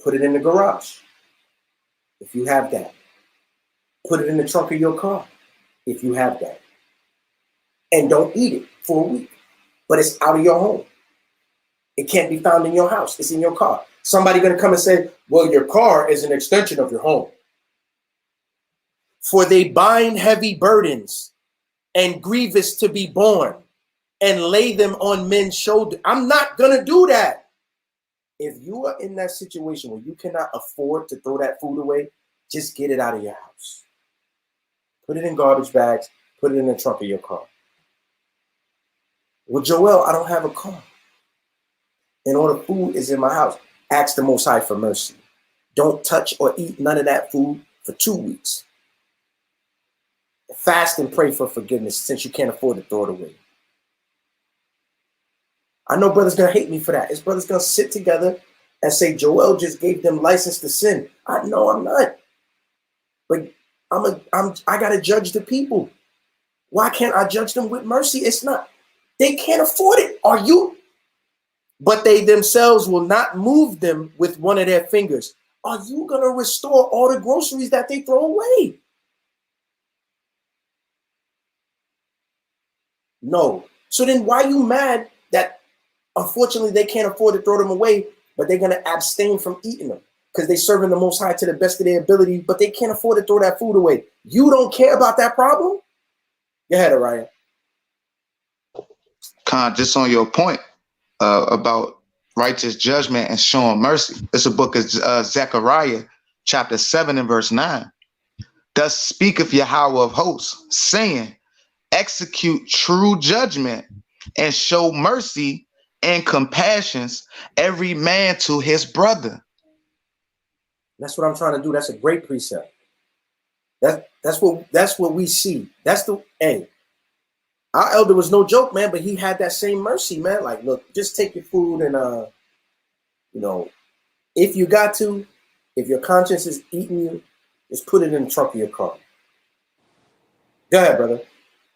Put it in the garage, if you have that. Put it in the trunk of your car, if you have that. And don't eat it for a week, but it's out of your home. It can't be found in your house. It's in your car. Somebody gonna come and say, well, your car is an extension of your home. For they bind heavy burdens and grievous to be borne and lay them on men's shoulders. I'm not gonna do that. If you are in that situation where you cannot afford to throw that food away, just get it out of your house. Put it in garbage bags, put it in the trunk of your car. Well, Joel, I don't have a car. And all the food is in my house. Ask the Most High for mercy. Don't touch or eat none of that food for 2 weeks. Fast and pray for forgiveness since you can't afford to throw it away. I know brothers gonna hate me for that. His brothers gonna sit together and say Joel just gave them license to sin. I know I'm not, but I gotta judge the people. Why can't I judge them with mercy? It's not. They can't afford it. Are you? But they themselves will not move them with one of their fingers. Are you gonna restore all the groceries that they throw away? No. So then why are you mad that unfortunately they can't afford to throw them away, but they're going to abstain from eating them because they're serving the Most High to the best of their ability, but they can't afford to throw that food away? You don't care about that problem? Go ahead, Orion. Khan, just on your point about righteous judgment and showing mercy. It's a book of Zechariah, chapter 7 and verse 9. Thus speaketh Yahweh of hosts, saying, execute true judgment and show mercy and compassions every man to his brother. That's what I'm trying to do. That's a great precept. That's what we see. That's the hey. Our elder was no joke, man, but he had that same mercy, man. Like, look, just take your food and if you got to, if your conscience is eating you, just put it in the trunk of your car. Go ahead, brother.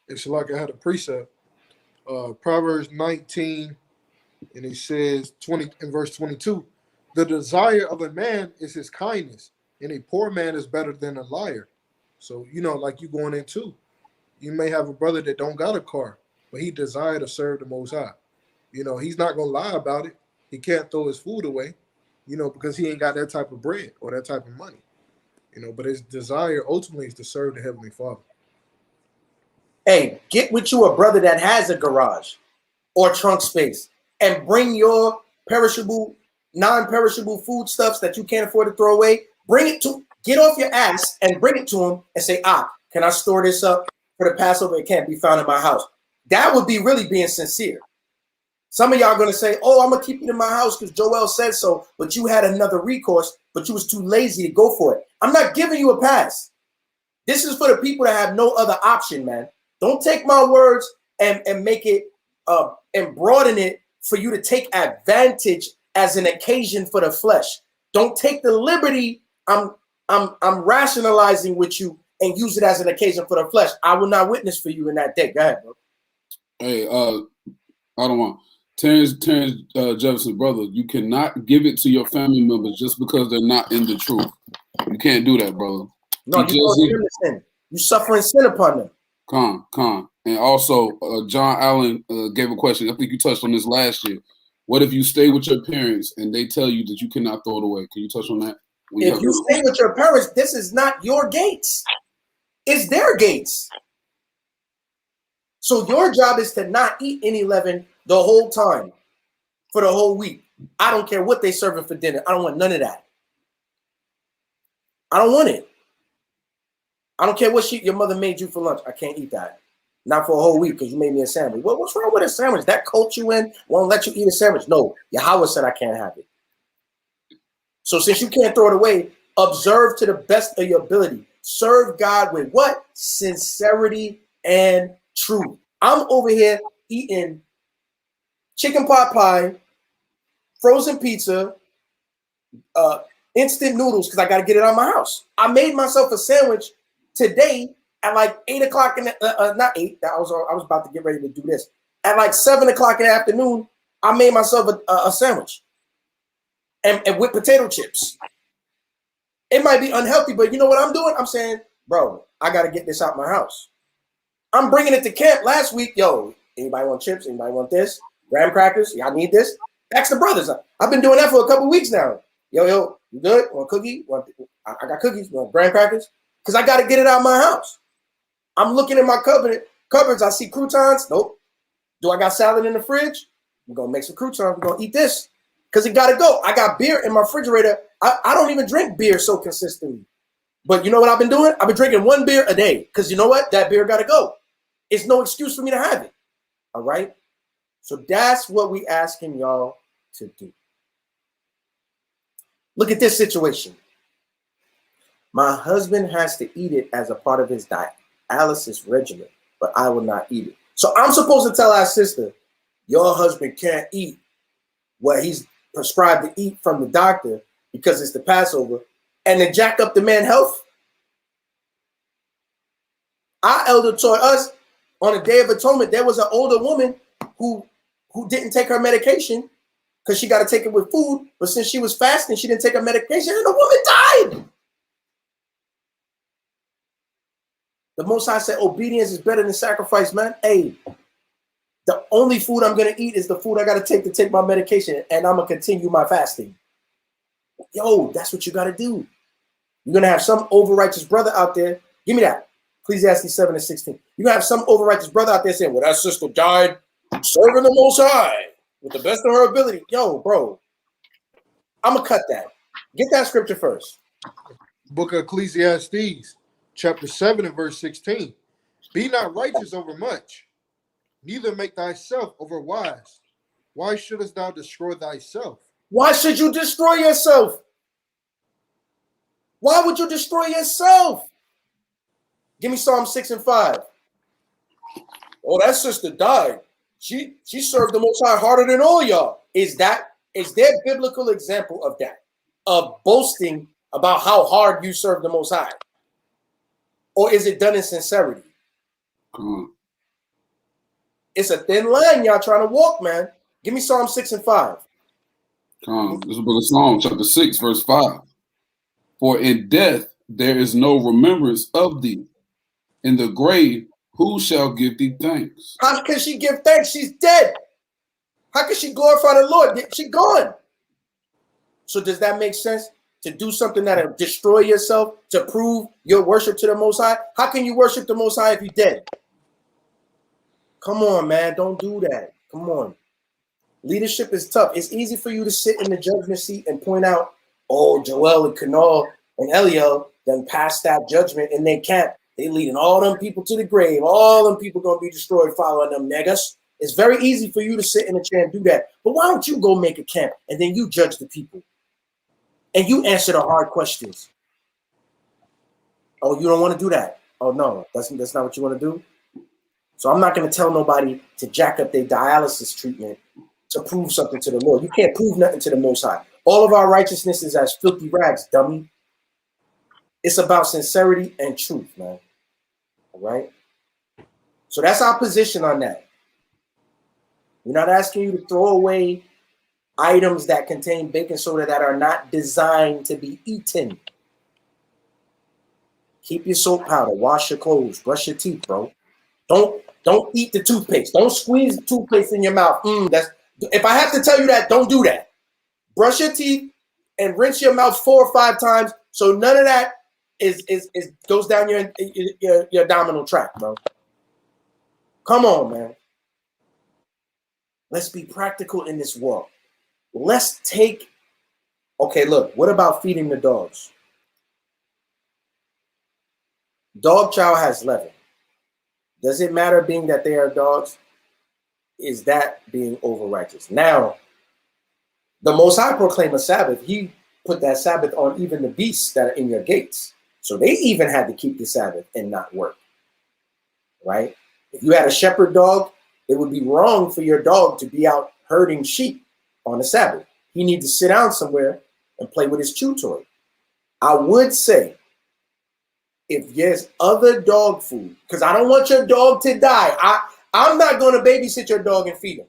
It's like I had a precept, Proverbs 19, and it says 20 in verse 22, the desire of a man is his kindness, and a poor man is better than a liar. So, like you going into, you may have a brother that don't got a car, but he desire to serve the Most High. He's not going to lie about it. He can't throw his food away, because he ain't got that type of bread or that type of money, but his desire ultimately is to serve the Heavenly Father. Hey, get with you a brother that has a garage or trunk space and bring your perishable, non-perishable foodstuffs that you can't afford to throw away. get off your ass and bring it to him and say, can I store this up for the Passover? It can't be found in my house. That would be really being sincere. Some of y'all are going to say, oh, I'm going to keep it in my house because Joel said so, but you had another recourse, but you was too lazy to go for it. I'm not giving you a pass. This is for the people that have no other option, man. Don't take my words and make it and broaden it for you to take advantage as an occasion for the flesh. Don't take the liberty I'm rationalizing with you and use it as an occasion for the flesh. I will not witness for you in that day. Go ahead, bro. Hey, I don't want Terrence Jefferson's brother. You cannot give it to your family members just because they're not in the truth. You can't do that, brother. No, you suffering sin upon them. Con. And also, John Allen gave a question. I think you touched on this last year. What if you stay with your parents and they tell you that you cannot throw it away? Can you touch on that? If you stay with your parents, this is not your gates. It's their gates. So your job is to not eat any leaven the whole time for the whole week. I don't care what they serving for dinner. I don't want none of that. I don't want it. I don't care what your mother made you for lunch. I can't eat that. Not for a whole week because you made me a sandwich. What's wrong with a sandwich? That cult you in won't let you eat a sandwich. No, Yahweh said I can't have it. So since you can't throw it away, observe to the best of your ability. Serve God with what? Sincerity and truth. I'm over here eating chicken pot pie, frozen pizza, instant noodles because I got to get it out of my house. I made myself a sandwich today at like 8 o'clock in the, not 8. I was about to get ready to do this. At like 7 o'clock in the afternoon, I made myself a sandwich and with potato chips. It might be unhealthy, but you know what I'm doing? I'm saying, bro, I got to get this out my house. I'm bringing it to camp last week. Yo, anybody want chips? Anybody want this? Graham crackers? Y'all need this? Ask the brothers. I've been doing that for a couple weeks now. Yo, you good? Want a cookie? I got cookies. Want graham crackers? Because I got to get it out of my house. I'm looking in my cupboards. I see croutons. Nope. Do I got salad in the fridge? We're going to make some croutons. We're going to eat this. Because it got to go. I got beer in my refrigerator. I don't even drink beer so consistently. But you know what I've been doing? I've been drinking 1 beer a day. Because you know what? That beer got to go. It's no excuse for me to have it. All right? So that's what we asking y'all to do. Look at this situation. My husband has to eat it as a part of his dialysis regimen, but I will not eat it. So I'm supposed to tell our sister, your husband can't eat what he's prescribed to eat from the doctor because it's the Passover, and then jack up the man's health? Our elder taught us on the Day of Atonement, there was an older woman who didn't take her medication because she got to take it with food, but since she was fasting, she didn't take her medication, and the woman died. The Most High said obedience is better than sacrifice, man. Hey, the only food I'm going to eat is the food I got to take my medication, and I'm going to continue my fasting. Yo, that's what you got to do. You're going to have some over-righteous brother out there. Give me that. Ecclesiastes 7:16. You're going to have some over-righteous brother out there saying, well, that sister died serving the Most High with the best of her ability. Yo, bro, I'm going to cut that. Get that scripture first. Book of Ecclesiastes, chapter 7 and verse 16. Be not righteous over much, neither make thyself over wise. Why shouldest thou destroy thyself? Why should you destroy yourself? Why would you destroy yourself? Give me Psalm 6 and 5. Oh, that sister died. She served the Most High harder than all y'all. Is there biblical example of that? Of boasting about how hard you serve the Most High? Or is it done in sincerity? It's a thin line y'all trying to walk, man. Give me Psalm 6 and 5. This is the book of Psalm, chapter 6, verse 5. For in death there is no remembrance of thee. In the grave, who shall give thee thanks? How can she give thanks? She's dead. How can she glorify the Lord? She's gone. So does that make sense? To do something that'll destroy yourself, to prove your worship to the Most High? How can you worship the Most High if you're dead? Come on, man. Don't do that. Come on. Leadership is tough. It's easy for you to sit in the judgment seat and point out, oh, Joel and Canal, and Eliel then passed that judgment in their camp. They leading all them people to the grave. All them people gonna be destroyed following them niggas. It's very easy for you to sit in a chair and do that. But why don't you go make a camp and then you judge the people? And you answer the hard questions. Oh, you don't want to do that? Oh no, that's not what you want to do? So I'm not gonna tell nobody to jack up their dialysis treatment to prove something to the Lord. You can't prove nothing to the Most High. All of our righteousness is as filthy rags, dummy. It's about sincerity and truth, man. All right? So that's our position on that. We're not asking you to throw away items that contain baking soda that are not designed to be eaten. Keep your soap powder, wash your clothes, brush your teeth, bro. Don't eat the toothpaste. Don't squeeze the toothpaste in your mouth. If I have to tell you that, don't do that. Brush your teeth and rinse your mouth 4 or 5 times so none of that goes down your abdominal tract, bro. Come on, man. Let's be practical in this world. Let's take, okay, look, what about feeding the dogs? Dog chow has leaven. Does it matter being that they are dogs? Is that being over righteous? Now, the Most High proclaimed a Sabbath. He put that Sabbath on even the beasts that are in your gates. So they even had to keep the Sabbath and not work, right? If you had a shepherd dog, it would be wrong for your dog to be out herding sheep on the Sabbath. He needs to sit down somewhere and play with his chew toy. I would say, if there's other dog food, because I don't want your dog to die. I'm not going to babysit your dog and feed him.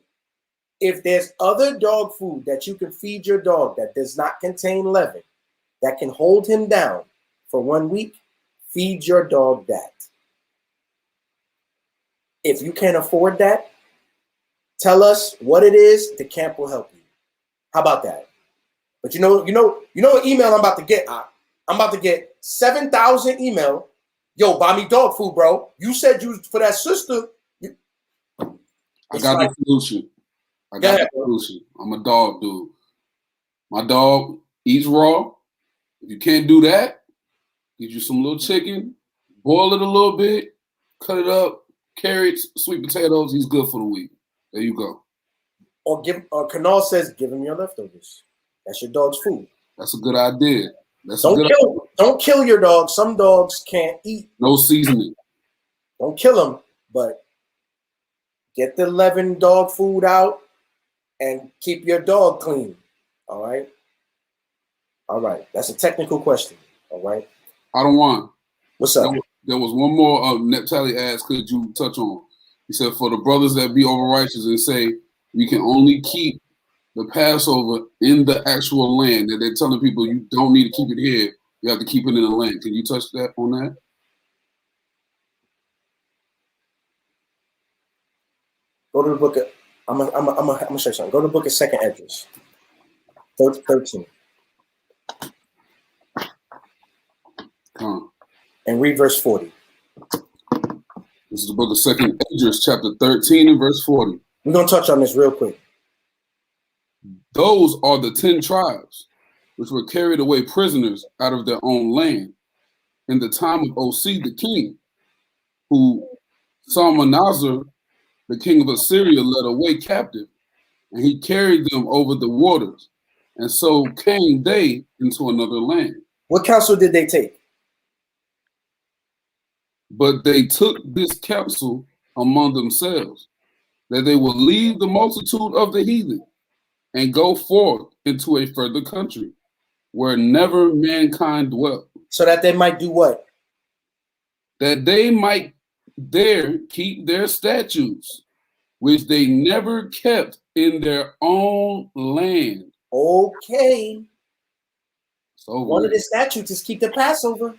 If there's other dog food that you can feed your dog that does not contain leaven, that can hold him down for 1 week, feed your dog that. If you can't afford that, tell us what it is. The camp will help you. How about that? But you know what email I'm about to get? I'm about to get 7,000 email. Yo, buy me dog food, bro. You said you for that sister. I got the solution. I'm a dog dude. My dog eats raw. If you can't do that, get you some little chicken, boil it a little bit, cut it up, carrots, sweet potatoes. He's good for the week. There you go. Or Canal says, give him your leftovers. That's your dog's food. That's a good idea. Don't kill your dog. Some dogs can't eat. No seasoning. Don't kill them, but get the leavened dog food out and keep your dog clean. All right. All right. That's a technical question. All right. I don't want. What's up? There was one more Neptali asked, could you touch on? He said, for the brothers that be over righteous and say we can only keep the Passover in the actual land, that they're telling people you don't need to keep it here, you have to keep it in the land. Can you touch that on that? Go to the book of, I'm gonna show you something. Go to the book of 2nd Esdras, 13. And read verse 40. This is the book of 2nd Esdras, chapter 13 and verse 40. We're gonna touch on this real quick. Those are the 10 tribes which were carried away prisoners out of their own land in the time of OC the king, who Salmanazar, the king of Assyria, led away captive, and he carried them over the waters, and so came they into another land. What counsel did they take? But they took this counsel among themselves, that they will leave the multitude of the heathen and go forth into a further country where never mankind dwelt. So that they might do what? That they might there keep their statutes, which they never kept in their own land. Okay. So one of the statutes is keep the Passover.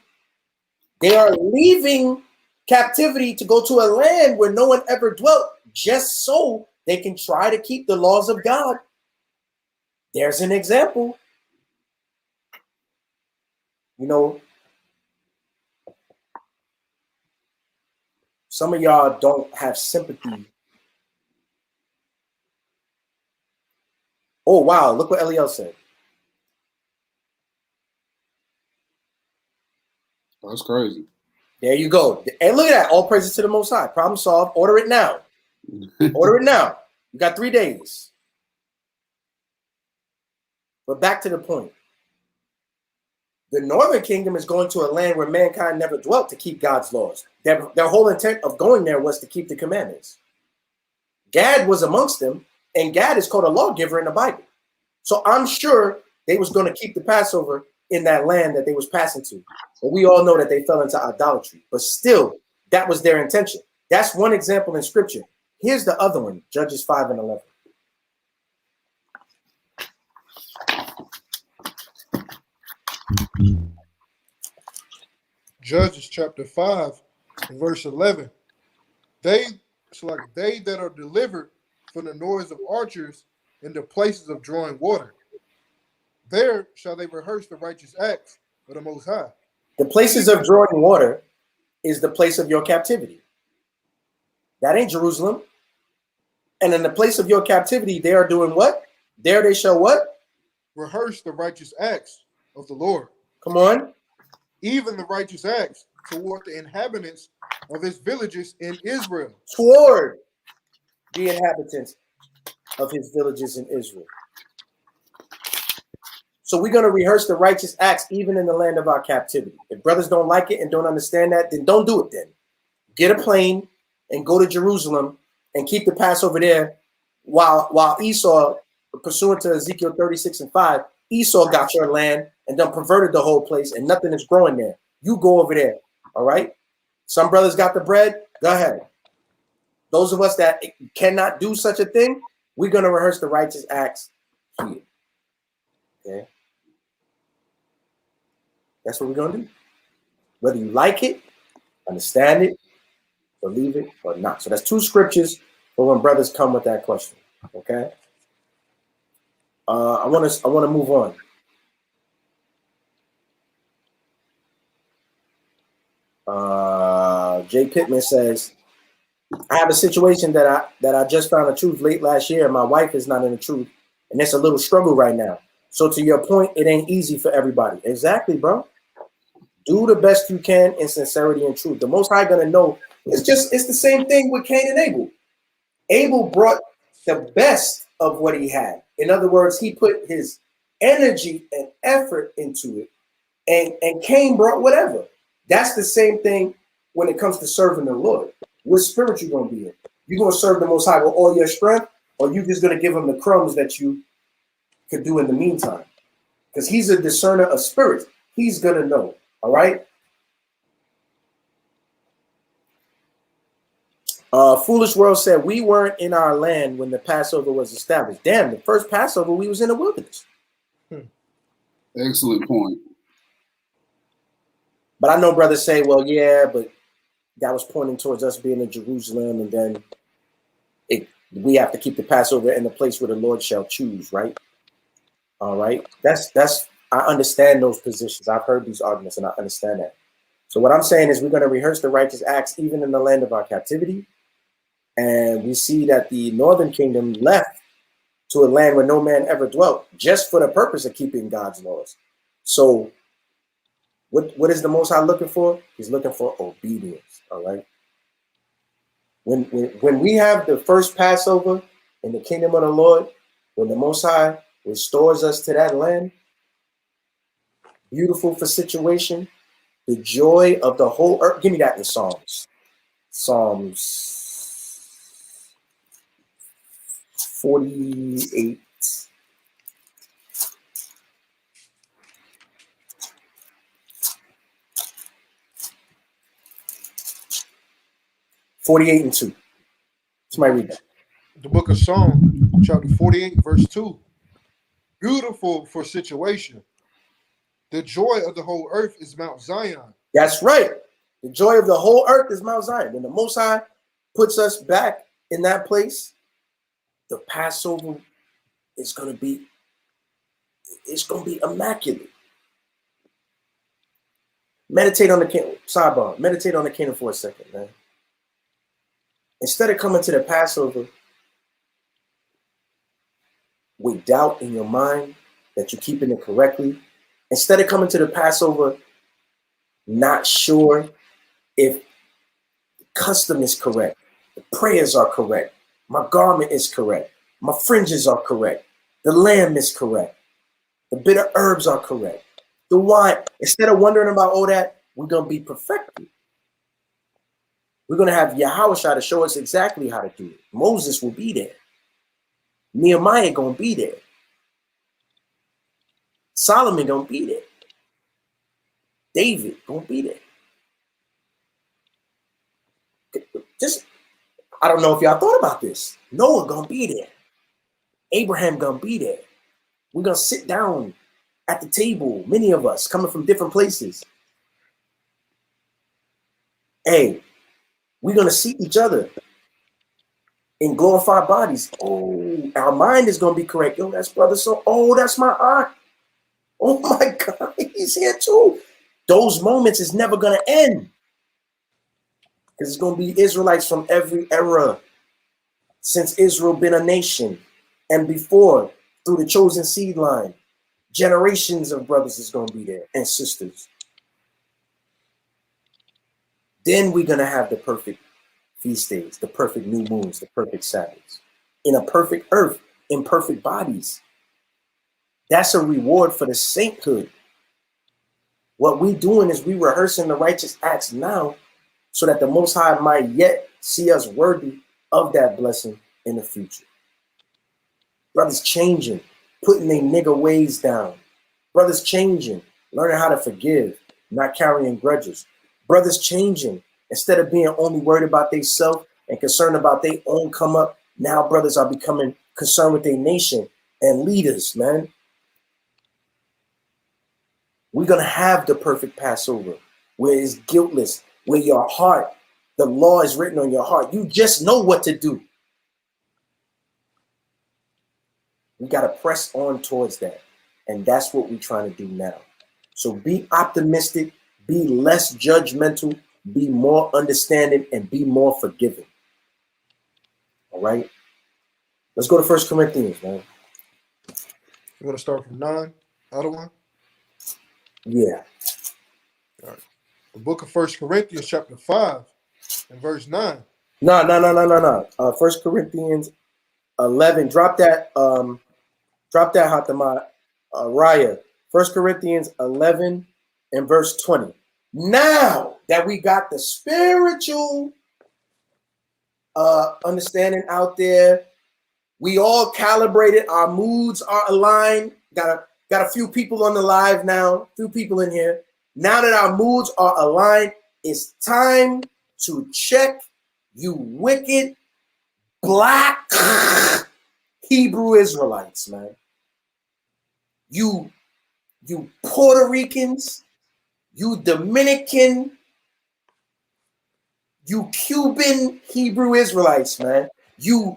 They are leaving captivity to go to a land where no one ever dwelt, just so they can try to keep the laws of God. There's an example. You know, some of y'all don't have sympathy. Oh, wow. Look what Eliel said. That's crazy. There you go. And look at that. All praises to the Most High. Problem solved. Order it now. Order it now. You got 3 days. But back to the point. The northern kingdom is going to a land where mankind never dwelt to keep God's laws. Their whole intent of going there was to keep the commandments. Gad was amongst them, and Gad is called a lawgiver in the Bible. So I'm sure they was going to keep the Passover in that land that they was passing to. But we all know that they fell into idolatry. But still, that was their intention. That's one example in Scripture. Here's the other one, Judges 5 and 11. Judges chapter 5 and verse 11. They that are delivered from the noise of archers in the places of drawing water, there shall they rehearse the righteous acts of the Most High. The places of drawing water is the place of your captivity. That ain't Jerusalem. And in the place of your captivity, they are doing what? There they shall what? Rehearse the righteous acts of the Lord. Come on. Even the righteous acts toward the inhabitants of his villages in Israel. Toward the inhabitants of his villages in Israel. So we're going to rehearse the righteous acts even in the land of our captivity. If brothers don't like it and don't understand that, then don't do it then. Get a plane and go to Jerusalem and keep the Passover there while Esau, pursuant to Ezekiel 36 and 5, Esau got your land and done perverted the whole place and nothing is growing there. You go over there, all right? Some brothers got the bread, go ahead. Those of us that cannot do such a thing, we're going to rehearse the righteous acts here, okay? That's what we're going to do. Whether you like it, understand it, believe it, or not. So that's 2 scriptures for when brothers come with that question, okay? I want to move on. Jay Pittman says, I have a situation that I just found the truth late last year, and my wife is not in the truth, and it's a little struggle right now. So to your point, it ain't easy for everybody. Exactly, bro. Do the best you can in sincerity and truth. The Most High gonna know. It's the same thing with Cain and Abel. Abel brought the best of what he had. In other words, he put his energy and effort into it, and Cain brought whatever. That's the same thing when it comes to serving the Lord. What spirit you gonna be in? You gonna serve the Most High with all your strength, or you just gonna give him the crumbs that you could do in the meantime? Because he's a discerner of spirits. He's gonna know. All right. Foolish World said we weren't in our land when the Passover was established. Damn, the first Passover we was in the wilderness. Excellent point. But I know brothers say, well, yeah, but that was pointing towards us being in Jerusalem, and then we have to keep the Passover in the place where the Lord shall choose, right? All right. That's I understand those positions. I've heard these arguments and I understand that. So what I'm saying is we're going to rehearse the righteous acts even in the land of our captivity. And we see that the northern kingdom left to a land where no man ever dwelt just for the purpose of keeping God's laws. So what is the Most High looking for? He's looking for obedience. All right. When we have the first Passover in the kingdom of the Lord, when the Most High restores us to that land, beautiful for situation, the joy of the whole earth. Give me that in Psalms. Psalms 48. And 2. Somebody read that. The book of Psalms, chapter 48, verse 2. Beautiful for situation. The joy of the whole earth is Mount Zion. That's right. The joy of the whole earth is Mount Zion. When the Most High puts us back in that place, the Passover is going to be, immaculate. Meditate on the kingdom. Sidebar. Meditate on the kingdom for a second, man. Instead of coming to the Passover with doubt in your mind that you're keeping it correctly, instead of coming to the Passover not sure if the custom is correct, the prayers are correct, my garment is correct, my fringes are correct, the lamb is correct, the bitter herbs are correct, the wine. Instead of wondering about all that, we're going to be perfected. We're going to have Yahushua to show us exactly how to do it. Moses will be there. Nehemiah going to be there. Solomon going to be there. David going to be there. Just, I don't know if y'all thought about this. Noah going to be there. Abraham going to be there. We're going to sit down at the table, many of us coming from different places. Hey, we're going to see each other in glorified bodies. Oh, our mind is going to be correct. Yo, that's brother. So, oh, that's my aunt. Oh my God, he's here too. Those moments is never going to end. Because it's going to be Israelites from every era since Israel been a nation and before through the chosen seed line. Generations of brothers is going to be there and sisters. Then we're going to have the perfect feast days, the perfect new moons, the perfect Sabbaths, in a perfect earth, in perfect bodies. That's a reward for the sainthood. What we doing is we rehearsing the righteous acts now so that the Most High might yet see us worthy of that blessing in the future. Brothers changing, putting their nigger ways down. Brothers changing, learning how to forgive, not carrying grudges. Brothers changing, instead of being only worried about themselves and concerned about their own come up, now brothers are becoming concerned with their nation and leaders, man. We're going to have the perfect Passover where it's guiltless, where your heart, the law is written on your heart. You just know what to do. We got to press on towards that. And that's what we're trying to do now. So be optimistic, be less judgmental, be more understanding, and be more forgiving. All right? Let's go to 1 Corinthians, man. You want to start from 9, other one? Yeah. All right. The book of 1 Corinthians, chapter 5, and verse 9. No. 1 Corinthians 11. Drop that, Hatamah, Raya. 1 Corinthians 11 and verse 20. Now that we got the spiritual understanding out there, we all calibrated, our moods are aligned. Got a few people on the live now, few people in here. Now that our moods are aligned, it's time to check you wicked black Hebrew Israelites, man. You Puerto Ricans, you Dominican, you Cuban Hebrew Israelites, man. You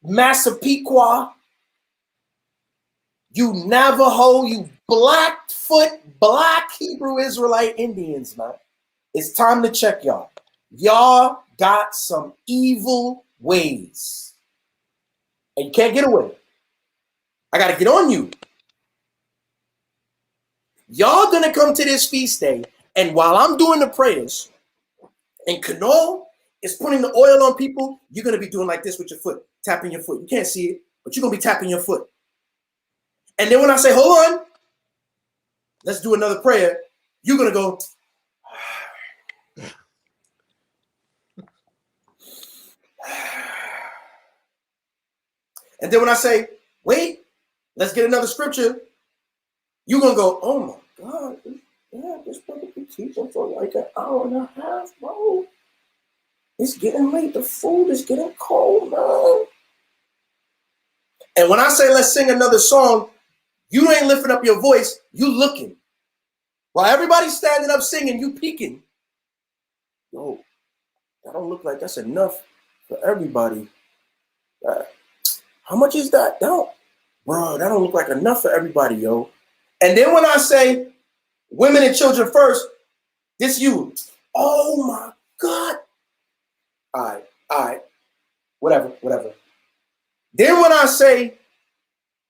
Massapequa, you Navajo, you Blackfoot, black Hebrew Israelite Indians, man. It's time to check y'all. Y'all got some evil ways. And you can't get away. I got to get on you. Y'all gonna come to this feast day, and while I'm doing the prayers, and Kanol is putting the oil on people, you're gonna be doing like this with your foot, tapping your foot. You can't see it, but you're gonna be tapping your foot. And then when I say, hold on, let's do another prayer, you're gonna go. And then when I say, wait, let's get another scripture, you're gonna go, oh my God, yeah, this brother be teaching for like an hour and a half, bro. It's getting late. The food is getting cold, man. And when I say let's sing another song, you ain't lifting up your voice, you looking. While everybody's standing up singing, you peeking. Yo, that don't look like that's enough for everybody. How much is that? Bro, that don't look like enough for everybody, yo. And then when I say women and children first, this you. Oh my God. All right. Whatever. Then when I say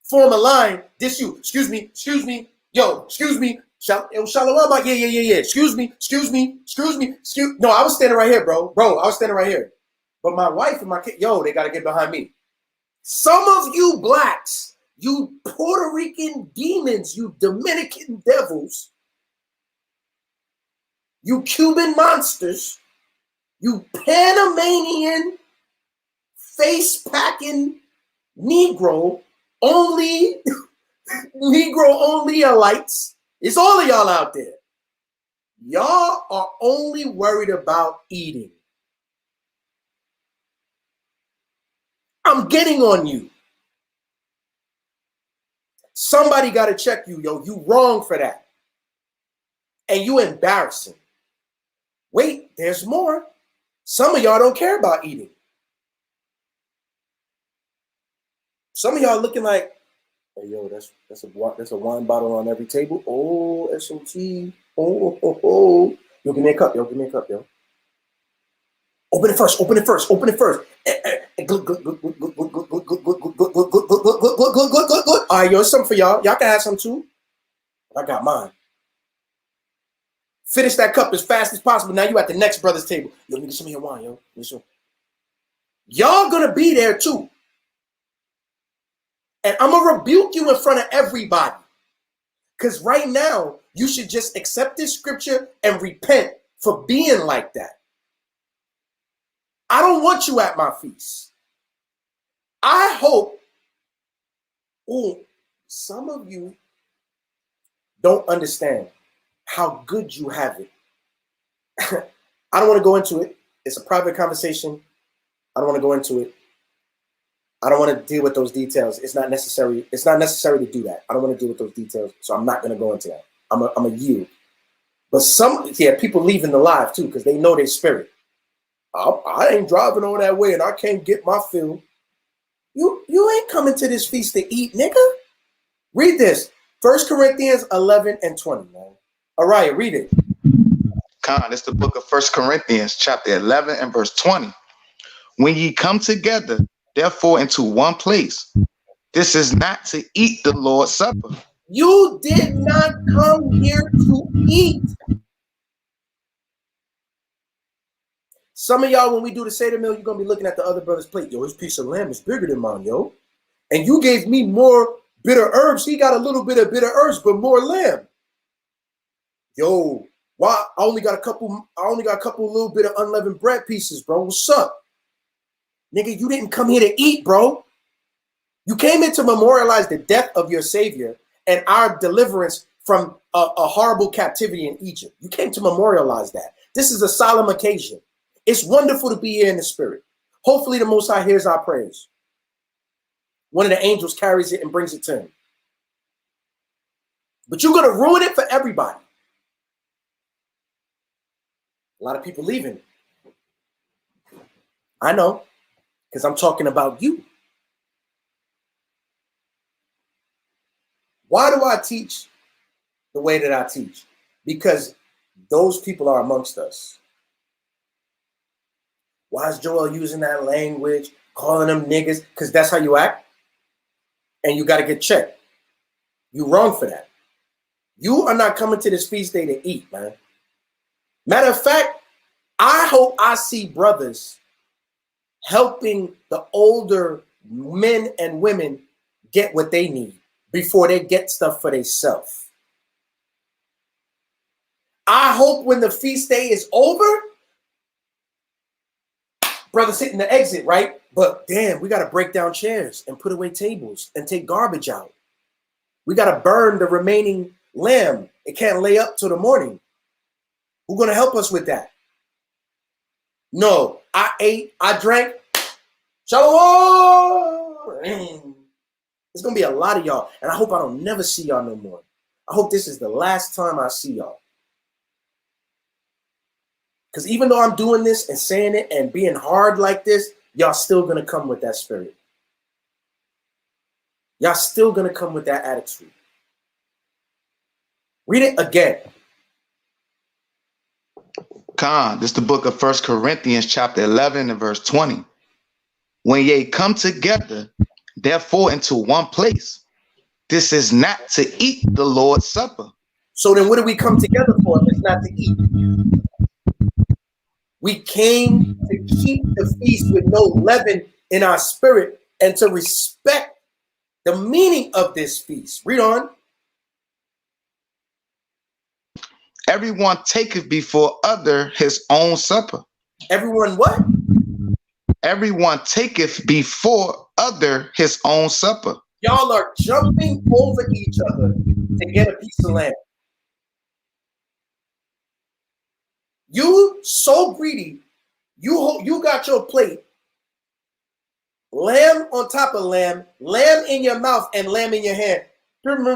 form a line, this you. Excuse me. Yo, excuse me. Shalom. Yeah. Excuse me. No, I was standing right here, bro. I was standing right here. But my wife and my kid, they got to get behind me. Some of you blacks, you Puerto Rican demons, you Dominican devils, you Cuban monsters, you Panamanian face-packing Negro only-alites. It's all of y'all out there. Y'all are only worried about eating. I'm getting on you. Somebody got to check you, yo. You wrong for that. And you embarrassing. Wait, there's more. Some of y'all don't care about eating. Some of y'all looking like, hey, yo, that's a wine bottle on every table. Oh, SOT. Oh. Yo, give me a cup, yo. Open it first. Good. All right, yo, it's something for y'all. Y'all can have some too. I got mine. Finish that cup as fast as possible. Now you at the next brother's table. Yo, let me get some of your wine, yo. Y'all gonna be there too. And I'm gonna rebuke you in front of everybody. Because right now, you should just accept this scripture and repent for being like that. I don't want you at my feast. I hope, some of you don't understand how good you have it. I don't want to go into it. It's a private conversation. I don't want to go into it. I don't want to deal with those details. It's not necessary. It's not necessary to do that. I don't want to deal with those details, so I'm not going to go into that. I'm a yield. But people leaving the live too because they know their spirit. I ain't driving all that way and I can't get my fill. You ain't coming to this feast to eat, nigga. Read this. 1 Corinthians 11 and 20, man. Araya, read it. Khan, it's the book of 1 Corinthians, chapter 11 and verse 20. When ye come together, therefore, into one place, this is not to eat the Lord's Supper. You did not come here to eat. Some of y'all, when we do the Seder meal, you're going to be looking at the other brother's plate. Yo, his piece of lamb is bigger than mine, yo. And you gave me more bitter herbs. He got a little bit of bitter herbs, but more lamb. Yo, why? I only got a couple little bit of unleavened bread pieces, bro. What's up? Nigga, you didn't come here to eat, bro. You came in to memorialize the death of your Savior and our deliverance from a horrible captivity in Egypt. You came to memorialize that. This is a solemn occasion. It's wonderful to be here in the spirit. Hopefully the Most High hears our prayers. One of the angels carries it and brings it to him. But you're going to ruin it for everybody. A lot of people leaving. I know, because I'm talking about you. Why do I teach the way that I teach? Because those people are amongst us. Why is Joel using that language, calling them niggas? Because that's how you act. And you got to get checked. You wrong for that. You are not coming to this feast day to eat, man. Matter of fact, I hope I see brothers helping the older men and women get what they need before they get stuff for themselves. I hope when the feast day is over, brothers hitting the exit, right? But damn, we got to break down chairs and put away tables and take garbage out. We got to burn the remaining lamb. It can't lay up till the morning. Who's going to help us with that? No, I ate, I drank. Shalom. There's going to be a lot of y'all. And I hope I don't never see y'all no more. I hope this is the last time I see y'all. Because even though I'm doing this and saying it and being hard like this, y'all still going to come with that spirit. Y'all still going to come with that attitude. Read it again. Khan, this is the book of 1 Corinthians chapter 11 and verse 20. When ye come together, therefore into one place, this is not to eat the Lord's Supper. So then what do we come together for if it's not to eat? We came to keep the feast with no leaven in our spirit and to respect the meaning of this feast. Read on. Everyone taketh before other his own supper. Everyone what? Everyone taketh before other his own supper. Y'all are jumping over each other to get a piece of lamb. You so greedy. You got your plate. Lamb on top of lamb, lamb in your mouth, and lamb in your hand. Give me.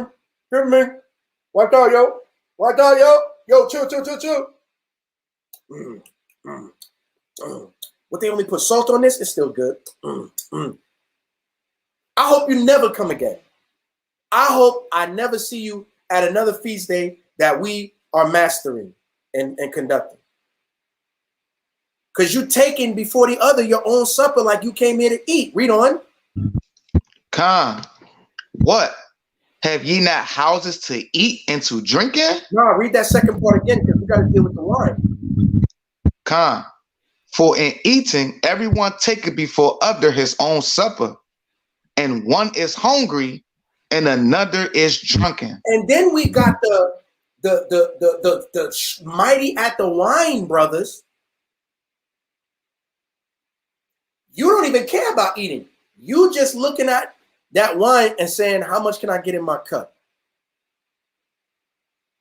Watch out, yo. Watch out, yo. Yo, chill. What, they only put salt on this? It's still good. I hope you never come again. I hope I never see you at another feast day that we are mastering and conducting. Because you taking before the other your own supper like you came here to eat. Read on. Con, what? Have ye not houses to eat and to drink in? No, read that second part again because we got to deal with the wine. Con, for in eating, everyone taketh before other his own supper, and one is hungry and another is drunken. And then we got the mighty at the wine, brothers. You don't even care about eating. You just looking at that wine and saying, how much can I get in my cup?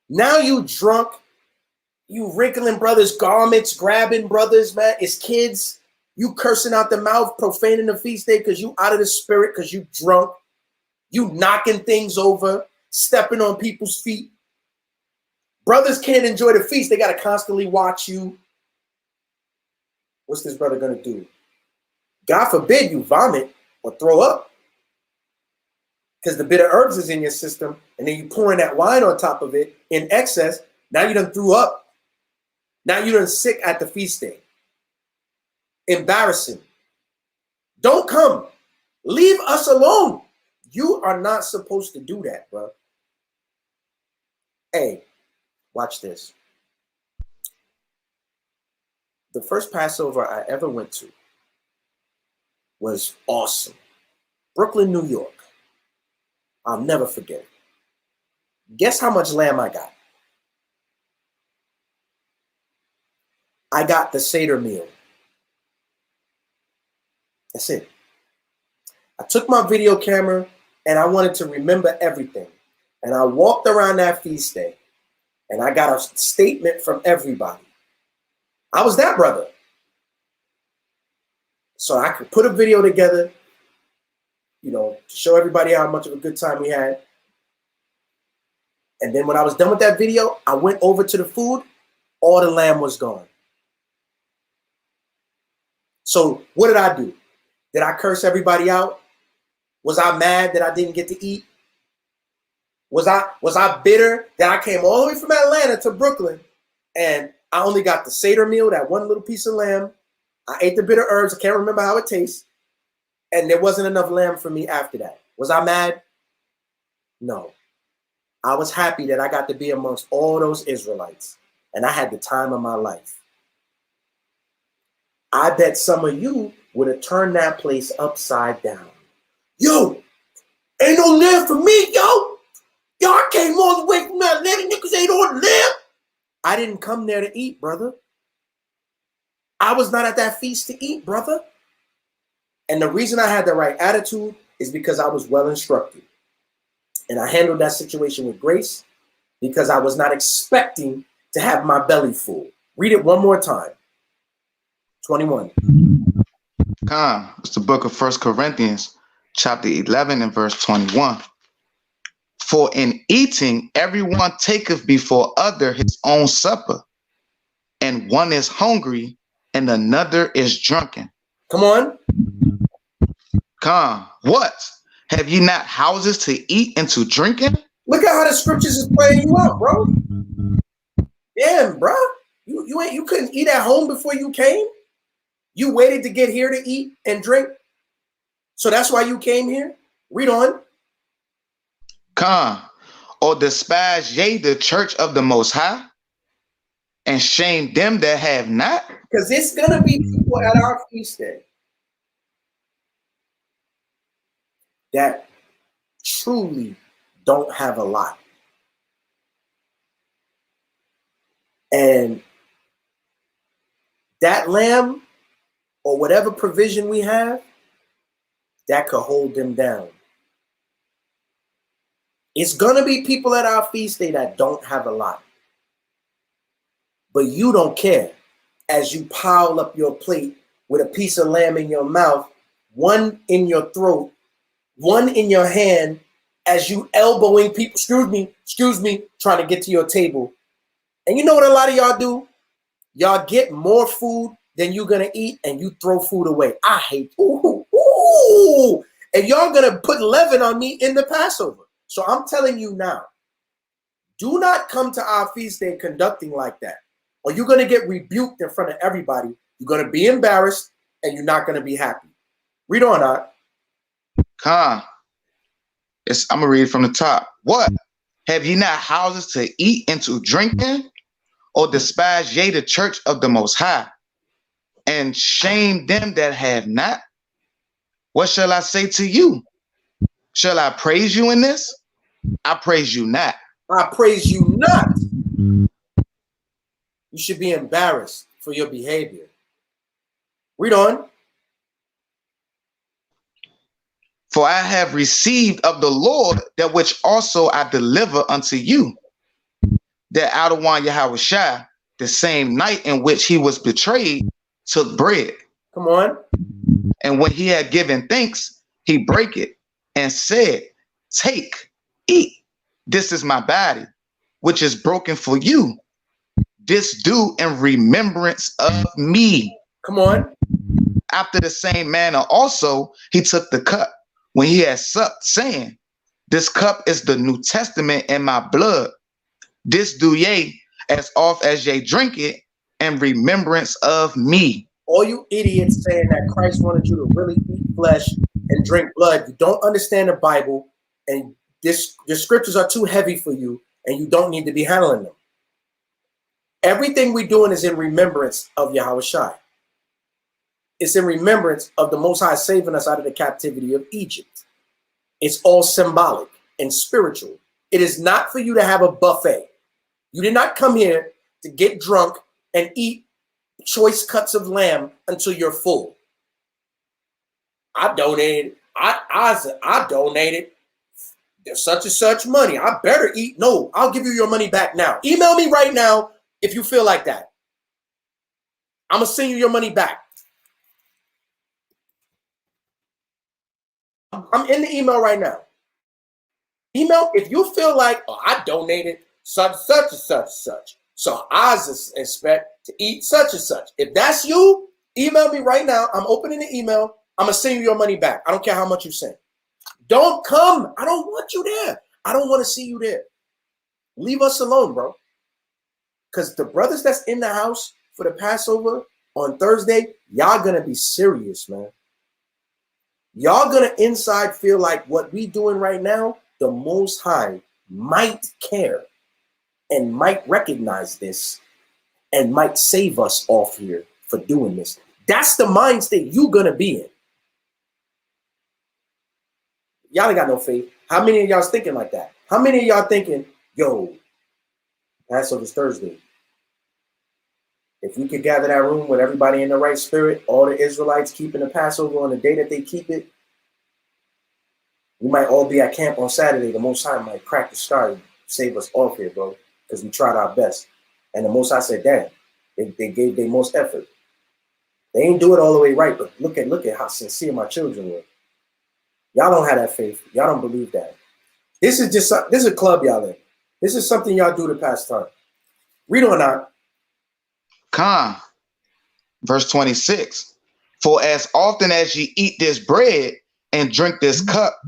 Now you drunk, you wrinkling brothers' garments, grabbing brothers, man. It's kids. You cursing out the mouth, profaning the feast day because you out of the spirit, because you drunk. You knocking things over, stepping on people's feet. Brothers can't enjoy the feast. They got to constantly watch you. What's this brother going to do? God forbid you vomit or throw up, because the bitter herbs is in your system, and then you pouring that wine on top of it in excess. Now you done threw up. Now you done sick at the feast day. Embarrassing. Don't come. Leave us alone. You are not supposed to do that, bro. Hey, watch this. The first Passover I ever went to was awesome. Brooklyn, New York. I'll never forget it. Guess how much lamb I got? I got the Seder meal. That's it. I took my video camera and I wanted to remember everything. And I walked around that feast day and I got a statement from everybody. I was that brother. So I could put a video together, to show everybody how much of a good time we had. And then when I was done with that video, I went over to the food. All the lamb was gone. So what did I do? Did I curse everybody out? Was I mad that I didn't get to eat? Was I bitter that I came all the way from Atlanta to Brooklyn and I only got the Seder meal, that one little piece of lamb? I ate the bitter herbs. I can't remember how it tastes. And there wasn't enough lamb for me after that. Was I mad? No. I was happy that I got to be amongst all those Israelites. And I had the time of my life. I bet some of you would have turned that place upside down. Yo, ain't no lamb for me, yo. Yo, I came all the way from Atlanta. Niggas ain't on lamb. I didn't come there to eat, brother. I was not at that feast to eat, brother. And the reason I had the right attitude is because I was well instructed. And I handled that situation with grace because I was not expecting to have my belly full. Read it one more time. 21. It's the book of 1 Corinthians, chapter 11 and verse 21. For in eating, everyone taketh before other his own supper, and one is hungry and another is drunken. Come on. What? Have ye not houses to eat and to drink in? Look at how the scriptures is playing you out, bro. Damn, bro. You couldn't eat at home before you came? You waited to get here to eat and drink? So that's why you came here? Read on. or despise ye the church of the Most High, and shame them that have not? Because it's going to be people at our feast day that truly don't have a lot. And that lamb or whatever provision we have, that could hold them down. It's going to be people at our feast day that don't have a lot. But you don't care as you pile up your plate with a piece of lamb in your mouth, one in your throat, one in your hand, as you elbowing people, excuse me, trying to get to your table. And you know what a lot of y'all do? Y'all get more food than you're going to eat and you throw food away. I hate, ooh. And y'all going to put leaven on me in the Passover. So I'm telling you now, do not come to our feast day conducting like that, or you're going to get rebuked in front of everybody. You're going to be embarrassed and you're not going to be happy. Read on, Art. I'm going to read from the top. What? Have ye not houses to eat and to drink in? Or despise ye the church of the Most High, and shame them that have not? What shall I say to you? Shall I praise you in this? I praise you not. I praise you not. You should be embarrassed for your behavior. Read on. For I have received of the Lord that which also I deliver unto you, that out of one Yahushua, the same night in which he was betrayed, took bread. Come on. And when he had given thanks, he brake it and said, take, eat. This is my body, which is broken for you. This do in remembrance of me. Come on. After the same manner also, he took the cup when he had supped, saying, this cup is the New Testament in my blood. This do ye as oft as ye drink it in remembrance of me. All you idiots saying that Christ wanted you to really eat flesh and drink blood, you don't understand the Bible, and the scriptures are too heavy for you, and you don't need to be handling them. Everything we're doing is in remembrance of Yahushua. It's in remembrance of the Most High saving us out of the captivity of Egypt. It's all symbolic and spiritual. It is not for you to have a buffet. You did not come here to get drunk and eat choice cuts of lamb until you're full. I donated. I donated such and such money. I better eat. No, I'll give you your money back now. Email me right now if you feel like that. I'm going to send you your money back. I'm in the email right now. Email if you feel like, oh, I donated such and such. So I expect to eat such and such. If that's you, email me right now. I'm opening the email. I'm going to send you your money back. I don't care how much you send. Don't come. I don't want you there. I don't want to see you there. Leave us alone, bro. Because the brothers that's in the house for the Passover on Thursday, y'all going to be serious, man. Y'all going to inside feel like what we doing right now, the Most High might care and might recognize this and might save us off here for doing this. That's the mind state you're going to be in. Y'all ain't got no faith. How many of y'all's thinking like that? How many of y'all thinking, yo, Passover's Thursday. If we could gather that room with everybody in the right spirit, all the Israelites keeping the Passover on the day that they keep it, we might all be at camp on Saturday. The Most High might crack the sky and save us off here, bro, because we tried our best. And the Most High said, damn, they gave their most effort. They ain't do it all the way right, but look at how sincere my children were. Y'all don't have that faith. Y'all don't believe that. This is a club y'all in. This is something y'all do to pass time. Read on out. Verse 26. For as often as ye eat this bread and drink this cup,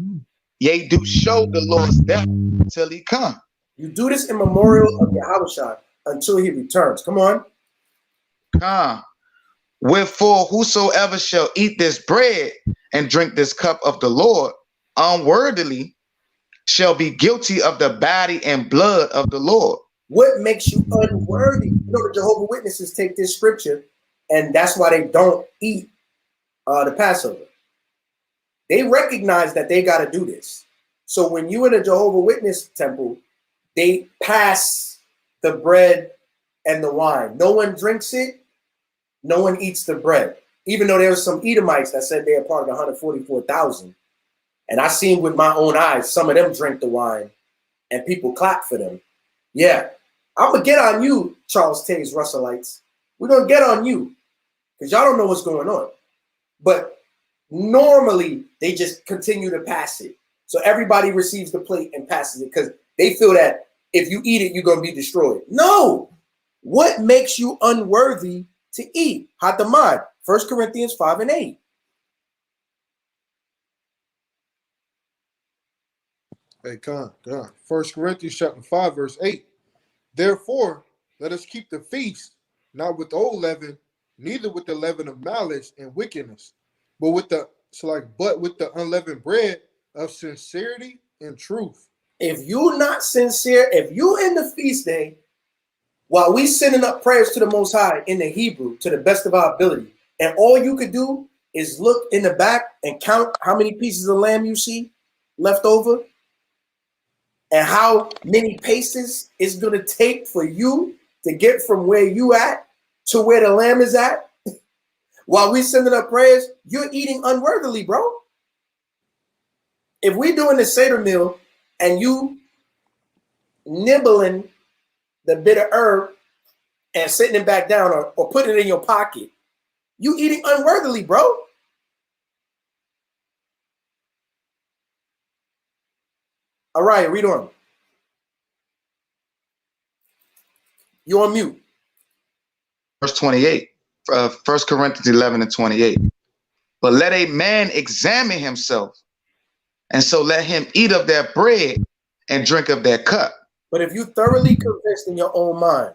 ye do show the Lord's death till he come. You do this in memorial of Yahushua until he returns. Come on. Wherefore whosoever shall eat this bread and drink this cup of the Lord unworthily shall be guilty of the body and blood of the Lord. What makes you unworthy? You know, the Jehovah's Witnesses take this scripture, and that's why they don't eat the Passover. They recognize that they got to do this. So when you in a Jehovah's Witness temple, they pass the bread and the wine. No one drinks it. No one eats the bread. Even though there was some Edomites that said they are part of the 144,000. And I seen with my own eyes, some of them drink the wine and people clap for them. Yeah, I'm going to get on you, Charles Taze Russellites. We're going to get on you because y'all don't know what's going on. But normally they just continue to pass it. So everybody receives the plate and passes it because they feel that if you eat it, you're going to be destroyed. No. What makes you unworthy to eat? Hatamad, 1 Corinthians 5 and 8. Hey, Con. 1 Corinthians chapter 5, verse 8. Therefore, let us keep the feast, not with the old leaven, neither with the leaven of malice and wickedness, but with the unleavened bread of sincerity and truth. If you're not sincere, if you in the feast day, while we sending up prayers to the Most High in the Hebrew to the best of our ability, and all you could do is look in the back and count how many pieces of lamb you see left over, and how many paces it's going to take for you to get from where you at to where the lamb is at, while we sending up prayers, you're eating unworthily, bro. If we doing the Seder meal and you nibbling the bit of herb and sitting it back down or putting it in your pocket, you eating unworthily, bro. All right, read on. You on mute. Verse 28, 1 Corinthians 11 and 28. But let a man examine himself, and so let him eat of their bread and drink of their cup. But if you thoroughly convinced in your own mind,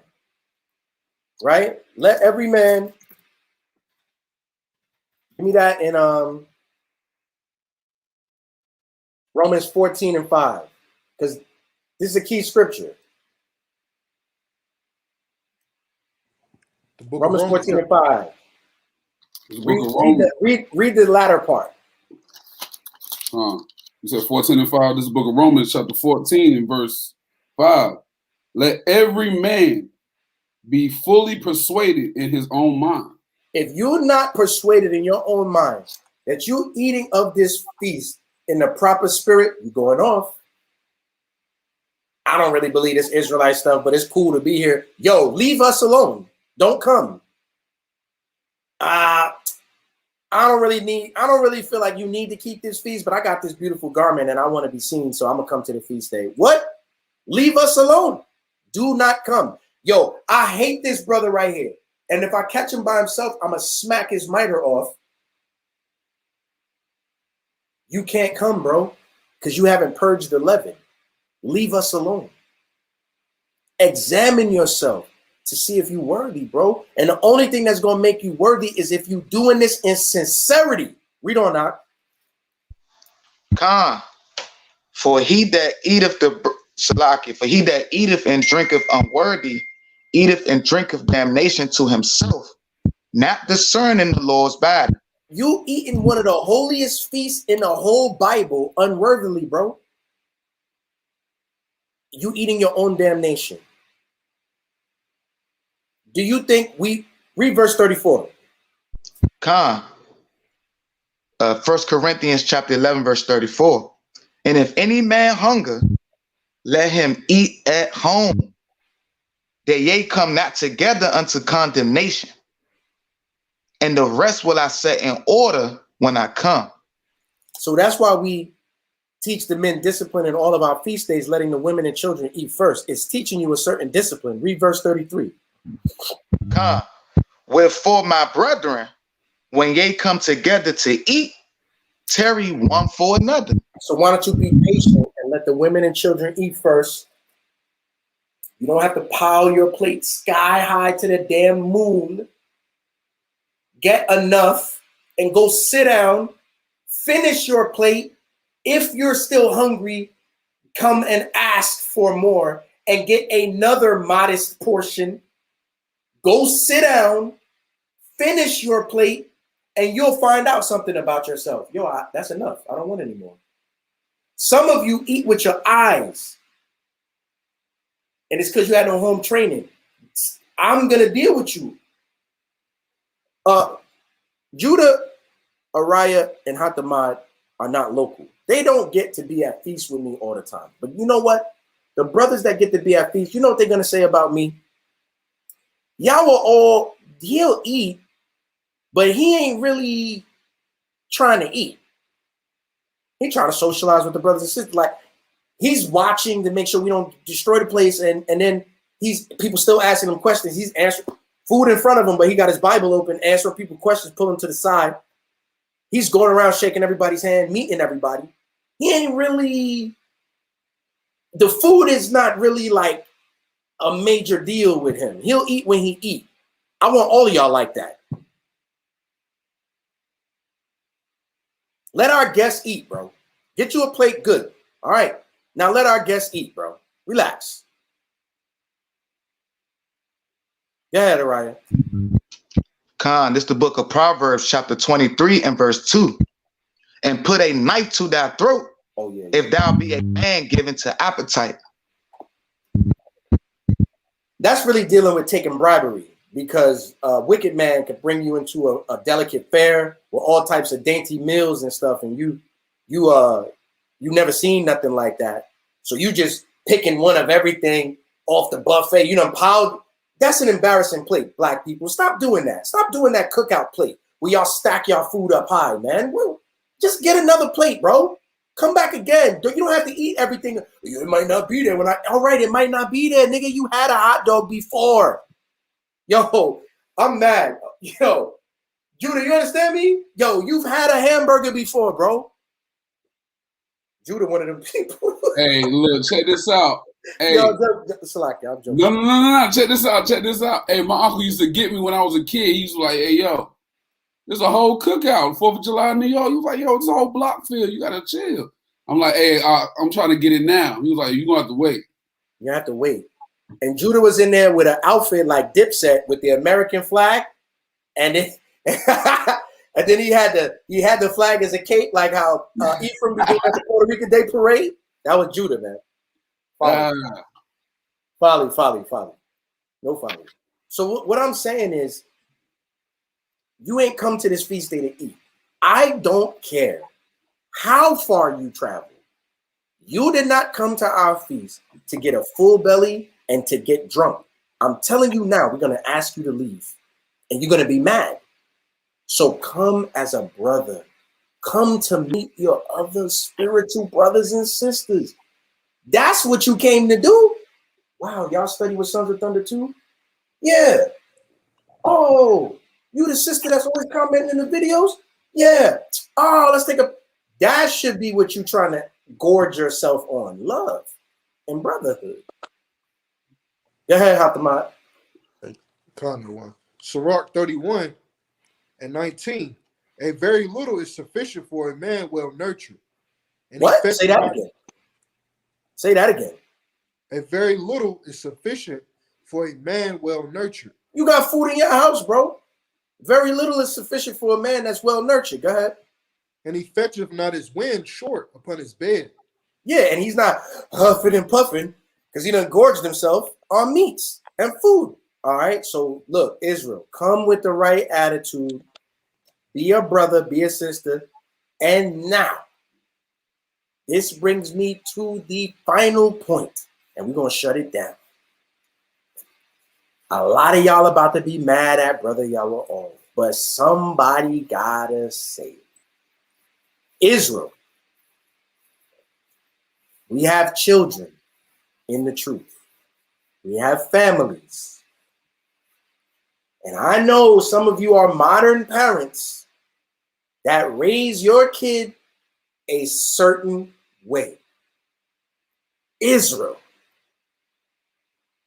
right? Let every man, give me that in Romans 14 and 5, because this is a key scripture. The book Romans of 14 and 5. Read the latter part. You said 14 and 5. This is the book of Romans, chapter 14 and verse 5. Let every man be fully persuaded in his own mind. If you're not persuaded in your own mind that you're eating of this feast in the proper spirit, you're going off. I don't really believe this Israelite stuff, but it's cool to be here. Yo, leave us alone. Don't come. I don't really feel like you need to keep this feast, but I got this beautiful garment and I want to be seen, so I'm gonna come to the feast day. What? Leave us alone. Do not come. Yo, I hate this brother right here. And if I catch him by himself, I'm gonna smack his miter off. You can't come, bro, because you haven't purged the leaven. Leave us alone. Examine yourself to see if you're worthy, bro. And the only thing that's gonna make you worthy is if you're doing this in sincerity. Read on out. Khan, for he that eateth and drinketh unworthy, eateth and drinketh damnation to himself, not discerning the Lord's body. You eating one of the holiest feasts in the whole Bible unworthily, bro. You eating your own damnation. Do you think we read verse 34? Khan, 1 Corinthians chapter 11, verse 34. And if any man hunger, let him eat at home, that ye come not together unto condemnation. And the rest will I set in order when I come. So that's why we teach the men discipline in all of our feast days, letting the women and children eat first. It's teaching you a certain discipline. Read verse 33. Come. Wherefore, my brethren, when ye come together to eat, tarry one for another. So why don't you be patient and let the women and children eat first? You don't have to pile your plate sky high to the damn moon. Get enough and go sit down, finish your plate. If you're still hungry, come and ask for more and get another modest portion. Go sit down, finish your plate, and you'll find out something about yourself. Yo, that's enough. I don't want any more. Some of you eat with your eyes, and it's because you had no home training. I'm going to deal with you. Judah, Ariah, and Hatamad are not local. They don't get to be at feast with me all the time. But you know what? The brothers that get to be at feast, you know what they're going to say about me? Y'all will all, he'll eat, but he ain't really trying to eat. He trying to socialize with the brothers and sisters. Like, he's watching to make sure we don't destroy the place. And then people still asking him questions. He's answering food in front of him, but he got his Bible open, answering people questions, pulling them to the side. He's going around shaking everybody's hand, meeting everybody. He ain't really, the food is not really like a major deal with him. He'll eat when he eat. I want all of y'all like that. Let our guests eat, bro. Get you a plate good. All right. Now let our guests eat, bro. Relax. Go ahead, Ariah. Khan, this is the book of Proverbs, chapter 23 and verse 2. And put a knife to thy throat, if thou be a man given to appetite. That's really dealing with taking bribery, because a wicked man could bring you into a delicate fare with all types of dainty meals and stuff, and you never seen nothing like that. So you just picking one of everything off the buffet. You know, piled. That's an embarrassing plate, black people. Stop doing that. Stop doing that cookout plate where y'all stack y'all food up high, man. Well, just get another plate, bro. Come back again. You don't have to eat everything. It might not be there. All right, it might not be there, nigga. You had a hot dog before. Yo, I'm mad. Yo, Judah, you understand me? Yo, you've had a hamburger before, bro. Judah, one of them people. Hey, look, check this out. Hey, yo, Salaki, I'm joking. No. Check this out. Hey, my uncle used to get me when I was a kid. He was like, hey, yo, there's a whole cookout, 4th of July in New York. He was like, yo, it's a whole block filled. You got to chill. I'm like, hey, I'm trying to get it now. He was like, you're going to have to wait. You have to wait. And Judah was in there with an outfit like Dipset with the American flag. And then, and then he had the flag as a cape, like how Ephraim be doing at the Puerto Rican Day Parade. That was Judah, man. Folly. No folly. So what I'm saying is, you ain't come to this feast day to eat. I don't care how far you travel. You did not come to our feast to get a full belly and to get drunk. I'm telling you now, we're going to ask you to leave. And you're going to be mad. So come as a brother. Come to meet your other spiritual brothers and sisters. That's what you came to do. Wow, y'all study with Sons of Thunder too? Yeah. Oh, you the sister that's always commenting in the videos? Yeah. Oh, let's take a... That should be what you're trying to gorge yourself on. Love and brotherhood. Go ahead, Hatamad. Kind of one. Sirach 31 and 19. A very little is sufficient for a man well nurtured. And what? Say that again. Say that again. A very little is sufficient for a man well nurtured. You got food in your house, bro. Very little is sufficient for a man that's well nurtured. Go ahead. And he fetcheth not his wind short upon his bed. Yeah, and he's not huffing and puffing because he done gorged himself on meats and food. All right. So look, Israel, come with the right attitude. Be a brother, be a sister. And now, this brings me to the final point, and we're going to shut it down. A lot of y'all about to be mad at Brother Yahweh, but somebody gotta say it. Israel, we have children in the truth. We have families. And I know some of you are modern parents that raise your kid a certain way. Israel,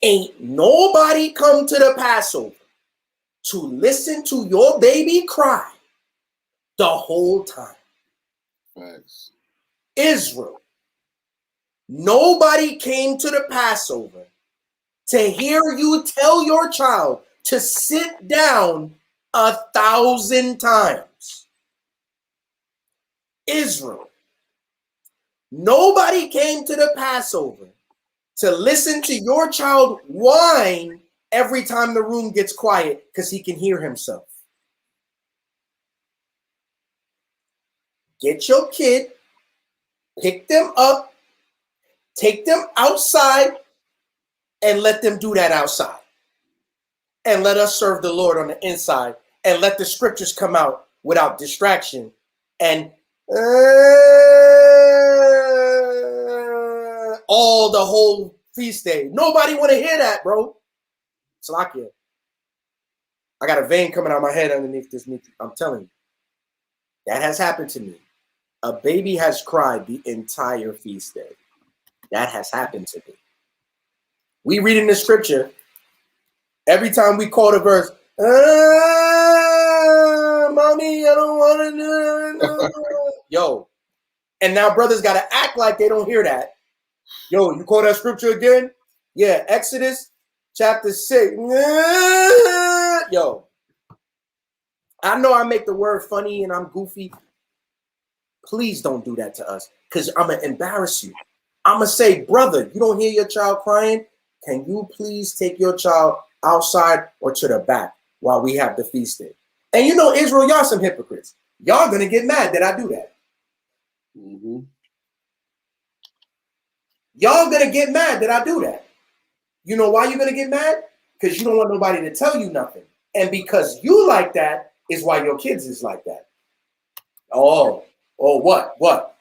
ain't nobody come to the Passover to listen to your baby cry the whole time. Thanks. Israel, Nobody came to the Passover to hear you tell your child to sit down 1,000 times. Israel. Nobody came to the Passover to listen to your child whine every time the room gets quiet because he can hear himself. Get your kid, pick them up, take them outside, and let them do that outside. And let us serve the Lord on the inside, and let the scriptures come out without distraction and all the whole feast day. Nobody want to hear that, bro. Slakia. I got a vein coming out of my head underneath this. I'm telling you. That has happened to me. A baby has cried the entire feast day. That has happened to me. We read in the scripture, every time we quote a verse, mommy, I don't want to do it. Yo. And now brothers got to act like they don't hear that. Yo, you quote that scripture again? Yeah, Exodus chapter 6. Yo. I know I make the word funny and I'm goofy. Please don't do that to us, because I'm going to embarrass you. I'm going to say, brother, you don't hear your child crying? Can you please take your child outside or to the back while we have the feast day? And you know, Israel, y'all some hypocrites. Y'all going to get mad that I do that. Mm-hmm. Y'all going to get mad that I do that. You know why you're going to get mad? Because you don't want nobody to tell you nothing. And because you like that is why your kids is like that. Oh, what?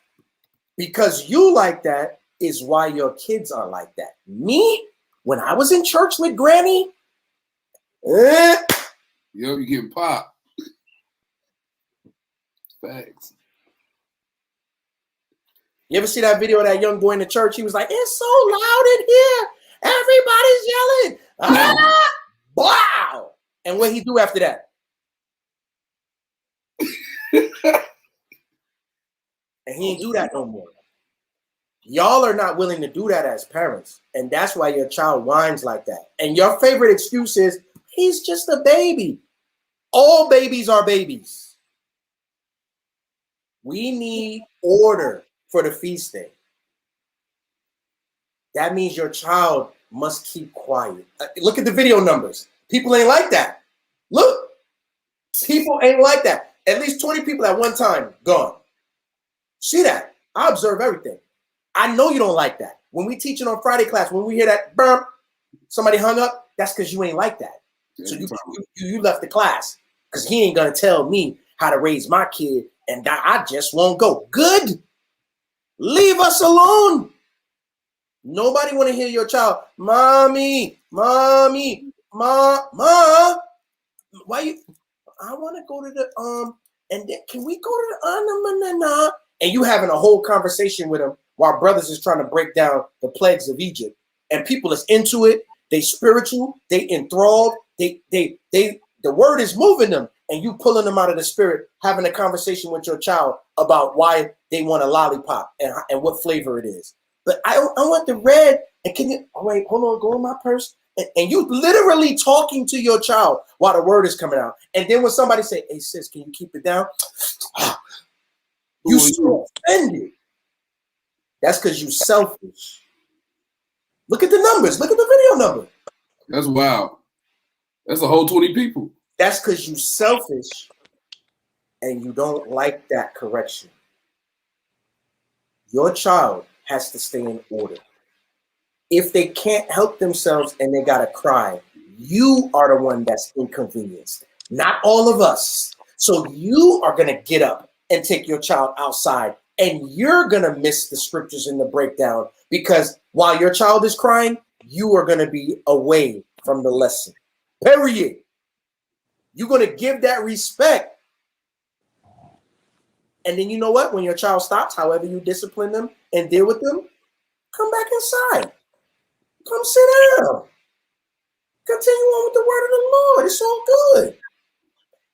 Because you like that is why your kids are like that. Me, when I was in church with Granny, Yo, you getting popped. Thanks. You ever see that video of that young boy in the church? He was like, it's so loud in here. Everybody's yelling. Ah! Wow. And what he do after that? And he ain't do that no more. Y'all are not willing to do that as parents. And that's why your child whines like that. And your favorite excuse is, he's just a baby. All babies are babies. We need order for the feast day. That means your child must keep quiet. Look at the video numbers. People ain't like that. Look, people ain't like that. At least 20 people at one time gone. See that? I observe everything. I know you don't like that. When we teaching on Friday class, when we hear that burp, somebody hung up, that's because you ain't like that. So you left the class because he ain't going to tell me how to raise my kid, and I just won't go. Good. Leave us alone. Nobody want to hear your child, mommy, ma. Why you? I want to go to the and then can we go to the and you having a whole conversation with him while brothers is trying to break down the plagues of Egypt, and people is into it. They spiritual, they enthralled, the word is moving them, and you pulling them out of the spirit, having a conversation with your child about why they want a lollipop and what flavor it is. But I want the red. And can you? Oh wait, hold on. Go in my purse. And you literally talking to your child while the word is coming out. And then when somebody say, "Hey sis, can you keep it down?" You so offended. That's because you selfish. Look at the numbers. Look at the video number. That's wild. That's a whole 20 people. That's because you selfish and you don't like that correction. Your child has to stay in order. If they can't help themselves and they gotta cry, you are the one that's inconvenienced, not all of us. So you are gonna get up and take your child outside, and you're gonna miss the scriptures in the breakdown because while your child is crying, you are gonna be away from the lesson. Period. You're gonna give that respect. And then you know what? When your child stops, however you discipline them and deal with them, come back inside. Come sit down. Continue on with the word of the Lord. It's all good.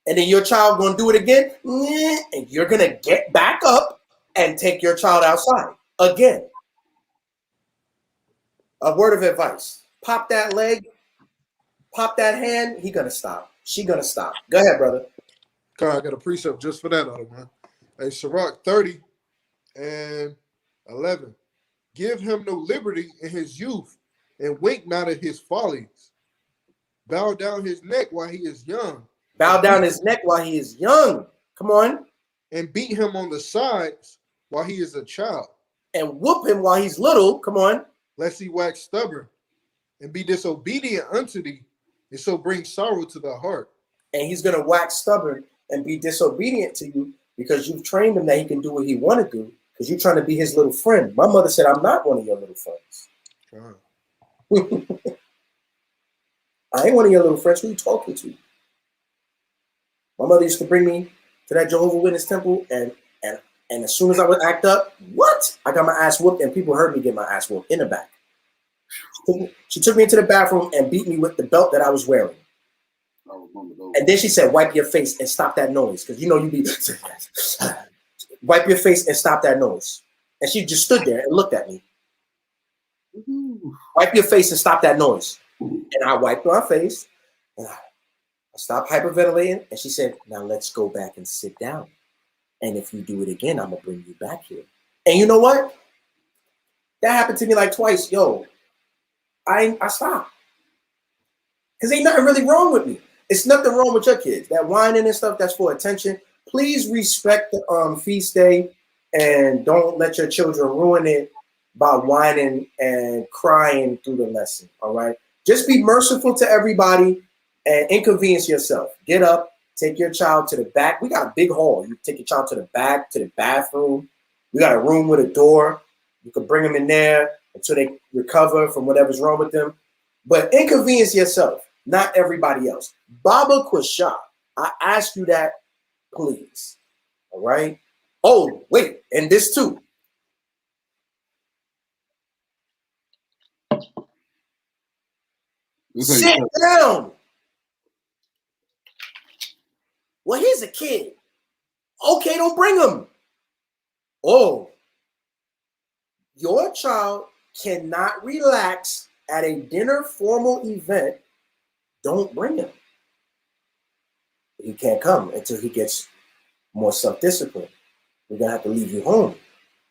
And then your child gonna do it again, and you're gonna get back up and take your child outside again. A word of advice. Pop that leg, pop that hand, he gonna stop. She gonna stop. Go ahead, brother. God, I got a precept just for that, other man. Hey, Sirach 30 and 11. Give him no liberty in his youth, and wink not at his follies. Bow down his neck while he is young. Bow down his neck while he is young. Come on. And beat him on the sides while he is a child. And whoop him while he's little. Come on. Lest he wax stubborn and be disobedient unto thee, and so bring sorrow to the heart. And he's going to wax stubborn and be disobedient to you because you've trained him that he can do what he want to do because you're trying to be his little friend. My mother said, I'm not one of your little friends. I ain't one of your little friends. Who are you talking to? My mother used to bring me to that Jehovah's Witness temple, and as soon as I would act up, what? I got my ass whooped, and people heard me get my ass whooped in the back. She took me into the bathroom and beat me with the belt that I was wearing. And then she said, wipe your face and stop that noise. Because you know you be, wipe your face and stop that noise. And she just stood there and looked at me. Wipe your face and stop that noise. And I wiped my face and I stopped hyperventilating. And she said, now let's go back and sit down. And if you do it again, I'm going to bring you back here. And you know what? That happened to me like twice. Yo, I stopped. Because ain't nothing really wrong with me. It's nothing wrong with your kids. That whining and stuff, that's for attention. Please respect the feast day and don't let your children ruin it by whining and crying through the lesson, all right? Just be merciful to everybody and inconvenience yourself. Get up, take your child to the back. We got a big hall. You take your child to the back, to the bathroom. We got a room with a door. You can bring them in there until they recover from whatever's wrong with them. But inconvenience yourself, not everybody else. Baba Kwasha, I ask you that, please. All right? Oh, wait, and this too. Sit down. Well, he's a kid. Okay, don't bring him. Oh, your child cannot relax at a dinner formal event. Don't bring him. He can't come until he gets more self-discipline. We're going to have to leave you home.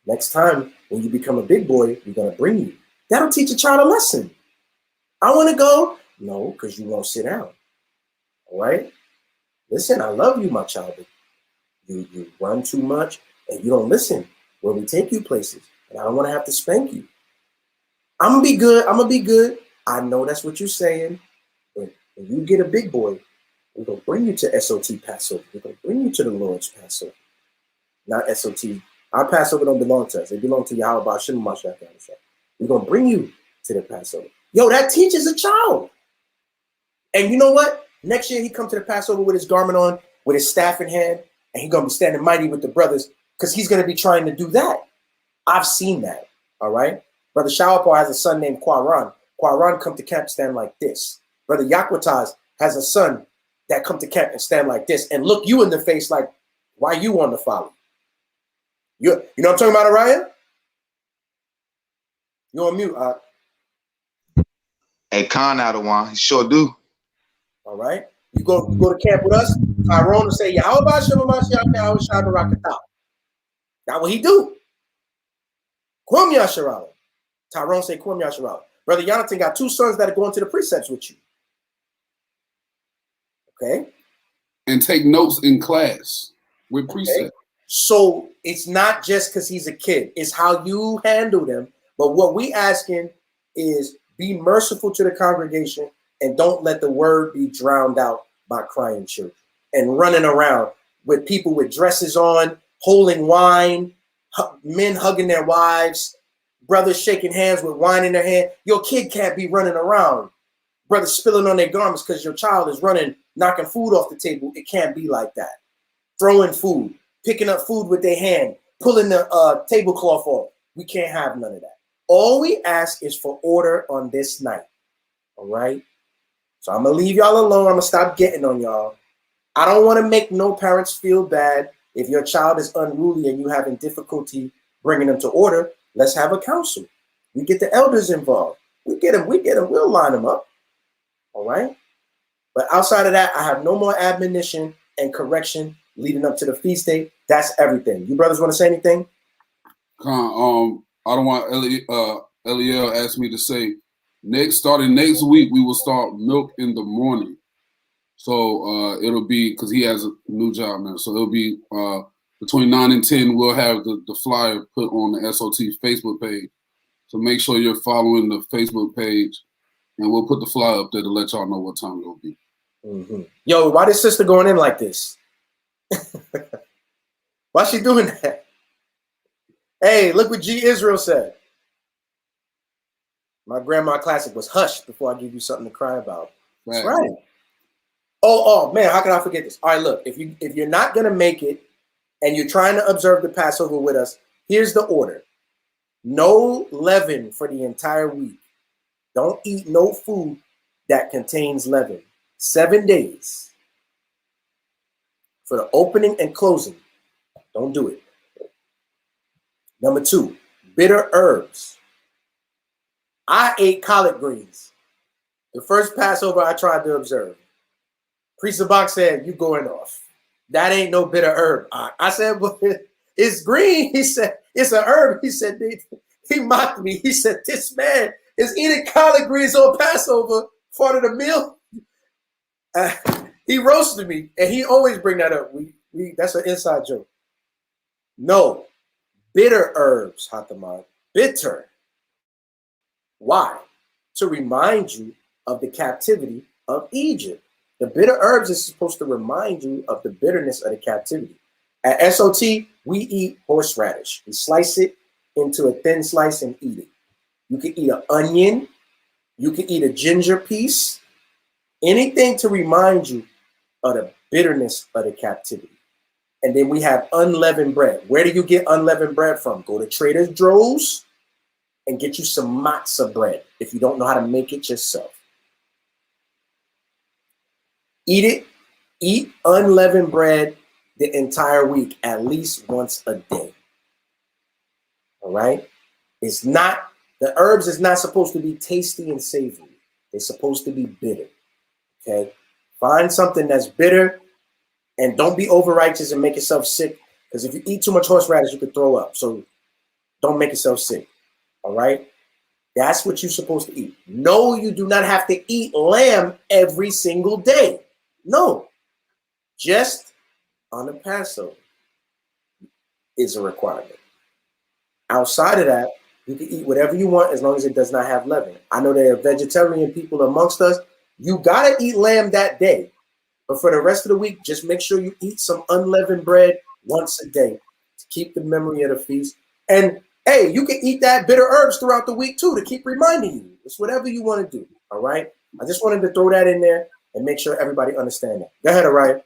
Next time, when you become a big boy, we're going to bring you. That'll teach a child a lesson. I want to go. No, because you won't sit down. All right? Listen, I love you, my child. You run too much and you don't listen when we take you places. And I don't want to have to spank you. I'm going to be good. I'm going to be good. I know that's what you're saying. But when you get a big boy, we're going to bring you to SOT Passover. We're going to bring you to the Lord's Passover. Not SOT. Our Passover don't belong to us. They belong to Yahweh Ba'Shem Mashiach. We're going to bring you to the Passover. Yo, that teaches a child. And you know what? Next year he come to the Passover with his garment on, with his staff in hand, and he's going to be standing mighty with the brothers because he's going to be trying to do that. I've seen that, all right? Brother Shawapar has a son named Kwaran. Kwaran come to camp stand like this. Brother Yakwataz has a son that come to camp and stand like this and look you in the face like, why you on the folly? You know what I'm talking about, Araya? You're on mute, Hey, Khan out of one. He sure do. All right. You go to camp with us, Tyrone will say, how about Shemamashiach Yahweh Shad Barakatah? That's what he do. Kwam Yasharala. Tyrone say Kwam Yasharala. Brother Jonathan got two sons that are going to the precepts with you. Okay. And take notes in class with precepts. Okay. So it's not just because he's a kid. It's how you handle them. But what we asking is be merciful to the congregation and don't let the word be drowned out by crying children and running around with people with dresses on, holding wine, men hugging their wives, brothers shaking hands with wine in their hand. Your kid can't be running around, brothers spilling on their garments because your child is running, knocking food off the table. It can't be like that. Throwing food, picking up food with their hand, pulling the tablecloth off. We can't have none of that. All we ask is for order on this night. All right? So I'm going to leave y'all alone. I'm going to stop getting on y'all. I don't want to make no parents feel bad. If your child is unruly and you having difficulty bringing them to order, let's have a council. We get the elders involved. We get them. We'll line them up. All right. But outside of that, I have no more admonition and correction leading up to the feast day. That's everything. You brothers want to say anything? I don't want Eliel asked me to say starting next week we will start milk in the morning. So it'll be because he has a new job now. So it'll be between 9 and 10. We'll have the flyer put on the SOT Facebook page. So make sure you're following the Facebook page, and we'll put the flyer up there to let y'all know what time it'll be. Mm-hmm. Yo, why this sister going in like this? Why she doing that? Hey, look what G Israel said. My grandma classic was hush before I give you something to cry about. That's right. Oh man, how can I forget this? All right, look, if you're not gonna make it and you're trying to observe the Passover with us, here's the order. No leaven for the entire week. Don't eat no food that contains leaven. 7 days. For the opening and closing, don't do it. Number 2, bitter herbs. I ate collard greens. The first Passover I tried to observe. Priest Sabak said, you going off. That ain't no bitter herb. I said, well, it's green. He said, it's an herb. He said, he mocked me. He said, this man is eating collard greens on Passover, part of the meal. He roasted me, and he always bring that up. That's an inside joke. No, bitter herbs, Hatamad. Bitter. Why? To remind you of the captivity of Egypt. The bitter herbs is supposed to remind you of the bitterness of the captivity. At SOT, we eat horseradish. We slice it into a thin slice and eat it. You can eat an onion. You can eat a ginger piece. Anything to remind you of the bitterness of the captivity. And then we have unleavened bread. Where do you get unleavened bread from? Go to Trader Joe's and get you some matzah bread if you don't know how to make it yourself. Eat it. Eat unleavened bread the entire week, at least once a day. All right? It's not, the herbs is not supposed to be tasty and savory. They're supposed to be bitter. Okay? Find something that's bitter and don't be over righteous and make yourself sick. Because if you eat too much horseradish, you could throw up. So don't make yourself sick. All right? That's what you're supposed to eat. No, you do not have to eat lamb every single day. No. Just on the Passover is a requirement. Outside of that, you can eat whatever you want as long as it does not have leaven. I know there are vegetarian people amongst us. You got to eat lamb that day. But for the rest of the week, just make sure you eat some unleavened bread once a day to keep the memory of the feast. And hey, you can eat that bitter herbs throughout the week too to keep reminding you. It's whatever you want to do. All right. I just wanted to throw that in there and make sure everybody understands that. Go ahead, Orion.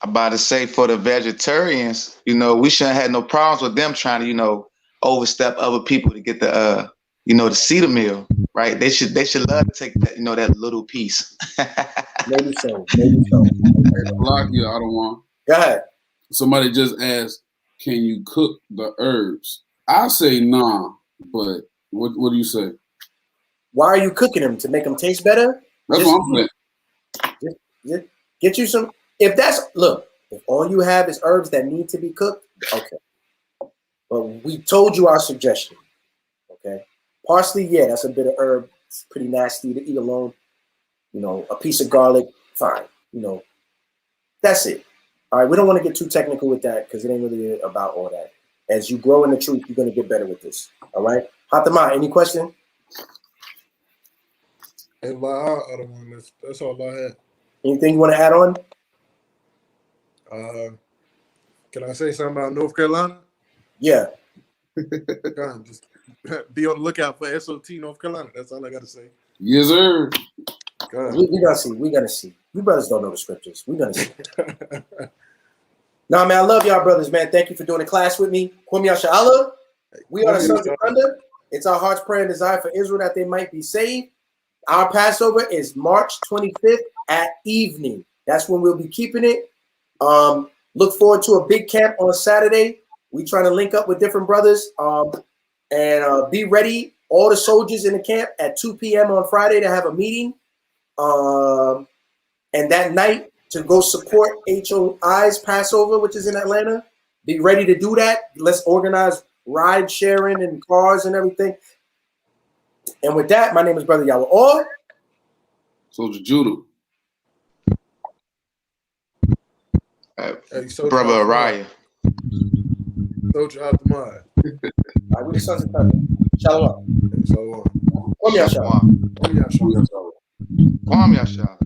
I'm about to say for the vegetarians, we shouldn't have no problems with them trying to, overstep other people to get the, to see the meal, right? They should love to take that, that little piece. Maybe so. Maybe so. Block you, I don't want. Go ahead. Somebody just asked, can you cook the herbs? I say nah, but what do you say? Why are you cooking them? To make them taste better? That's what I'm saying. Just get you some. If all you have is herbs that need to be cooked, okay. But we told you our suggestion, okay? Parsley, yeah, that's a bit of herb. It's pretty nasty to eat alone. A piece of garlic, fine. That's it. All right, we don't want to get too technical with that because it ain't really about all that. As you grow in the truth, you're going to get better with this. All right? Hatama, any question? That's all I had. Anything you want to add on? Can I say something about North Carolina? Yeah. Just be on the lookout for SOT North Carolina. That's all I got to say. Yes, sir. We're going to see. We're going to see. You brothers don't know the scriptures. We're going to see. Nah, man, I love y'all brothers, man. Thank you for doing the class with me. Kwame Yasha'Allah. We are the sons of thunder. It's our heart's prayer and desire for Israel that they might be saved. Our Passover is March 25th at evening. That's when we'll be keeping it. Look forward to a big camp on Saturday. We trying to link up with different brothers. And be ready, all the soldiers in the camp, at 2 p.m. on Friday to have a meeting. And that night to go support HOI's Passover, which is in Atlanta. Be ready to do that. Let's organize ride sharing and cars and everything. And with that, my name is Brother Yahweh. Soldier Judah. Brother Araya. Soldier out the mind. All right, we the sons of thunder. Shalom. Shalom. Kwam Yasha. Kwam Yasha. Kwam Yasha.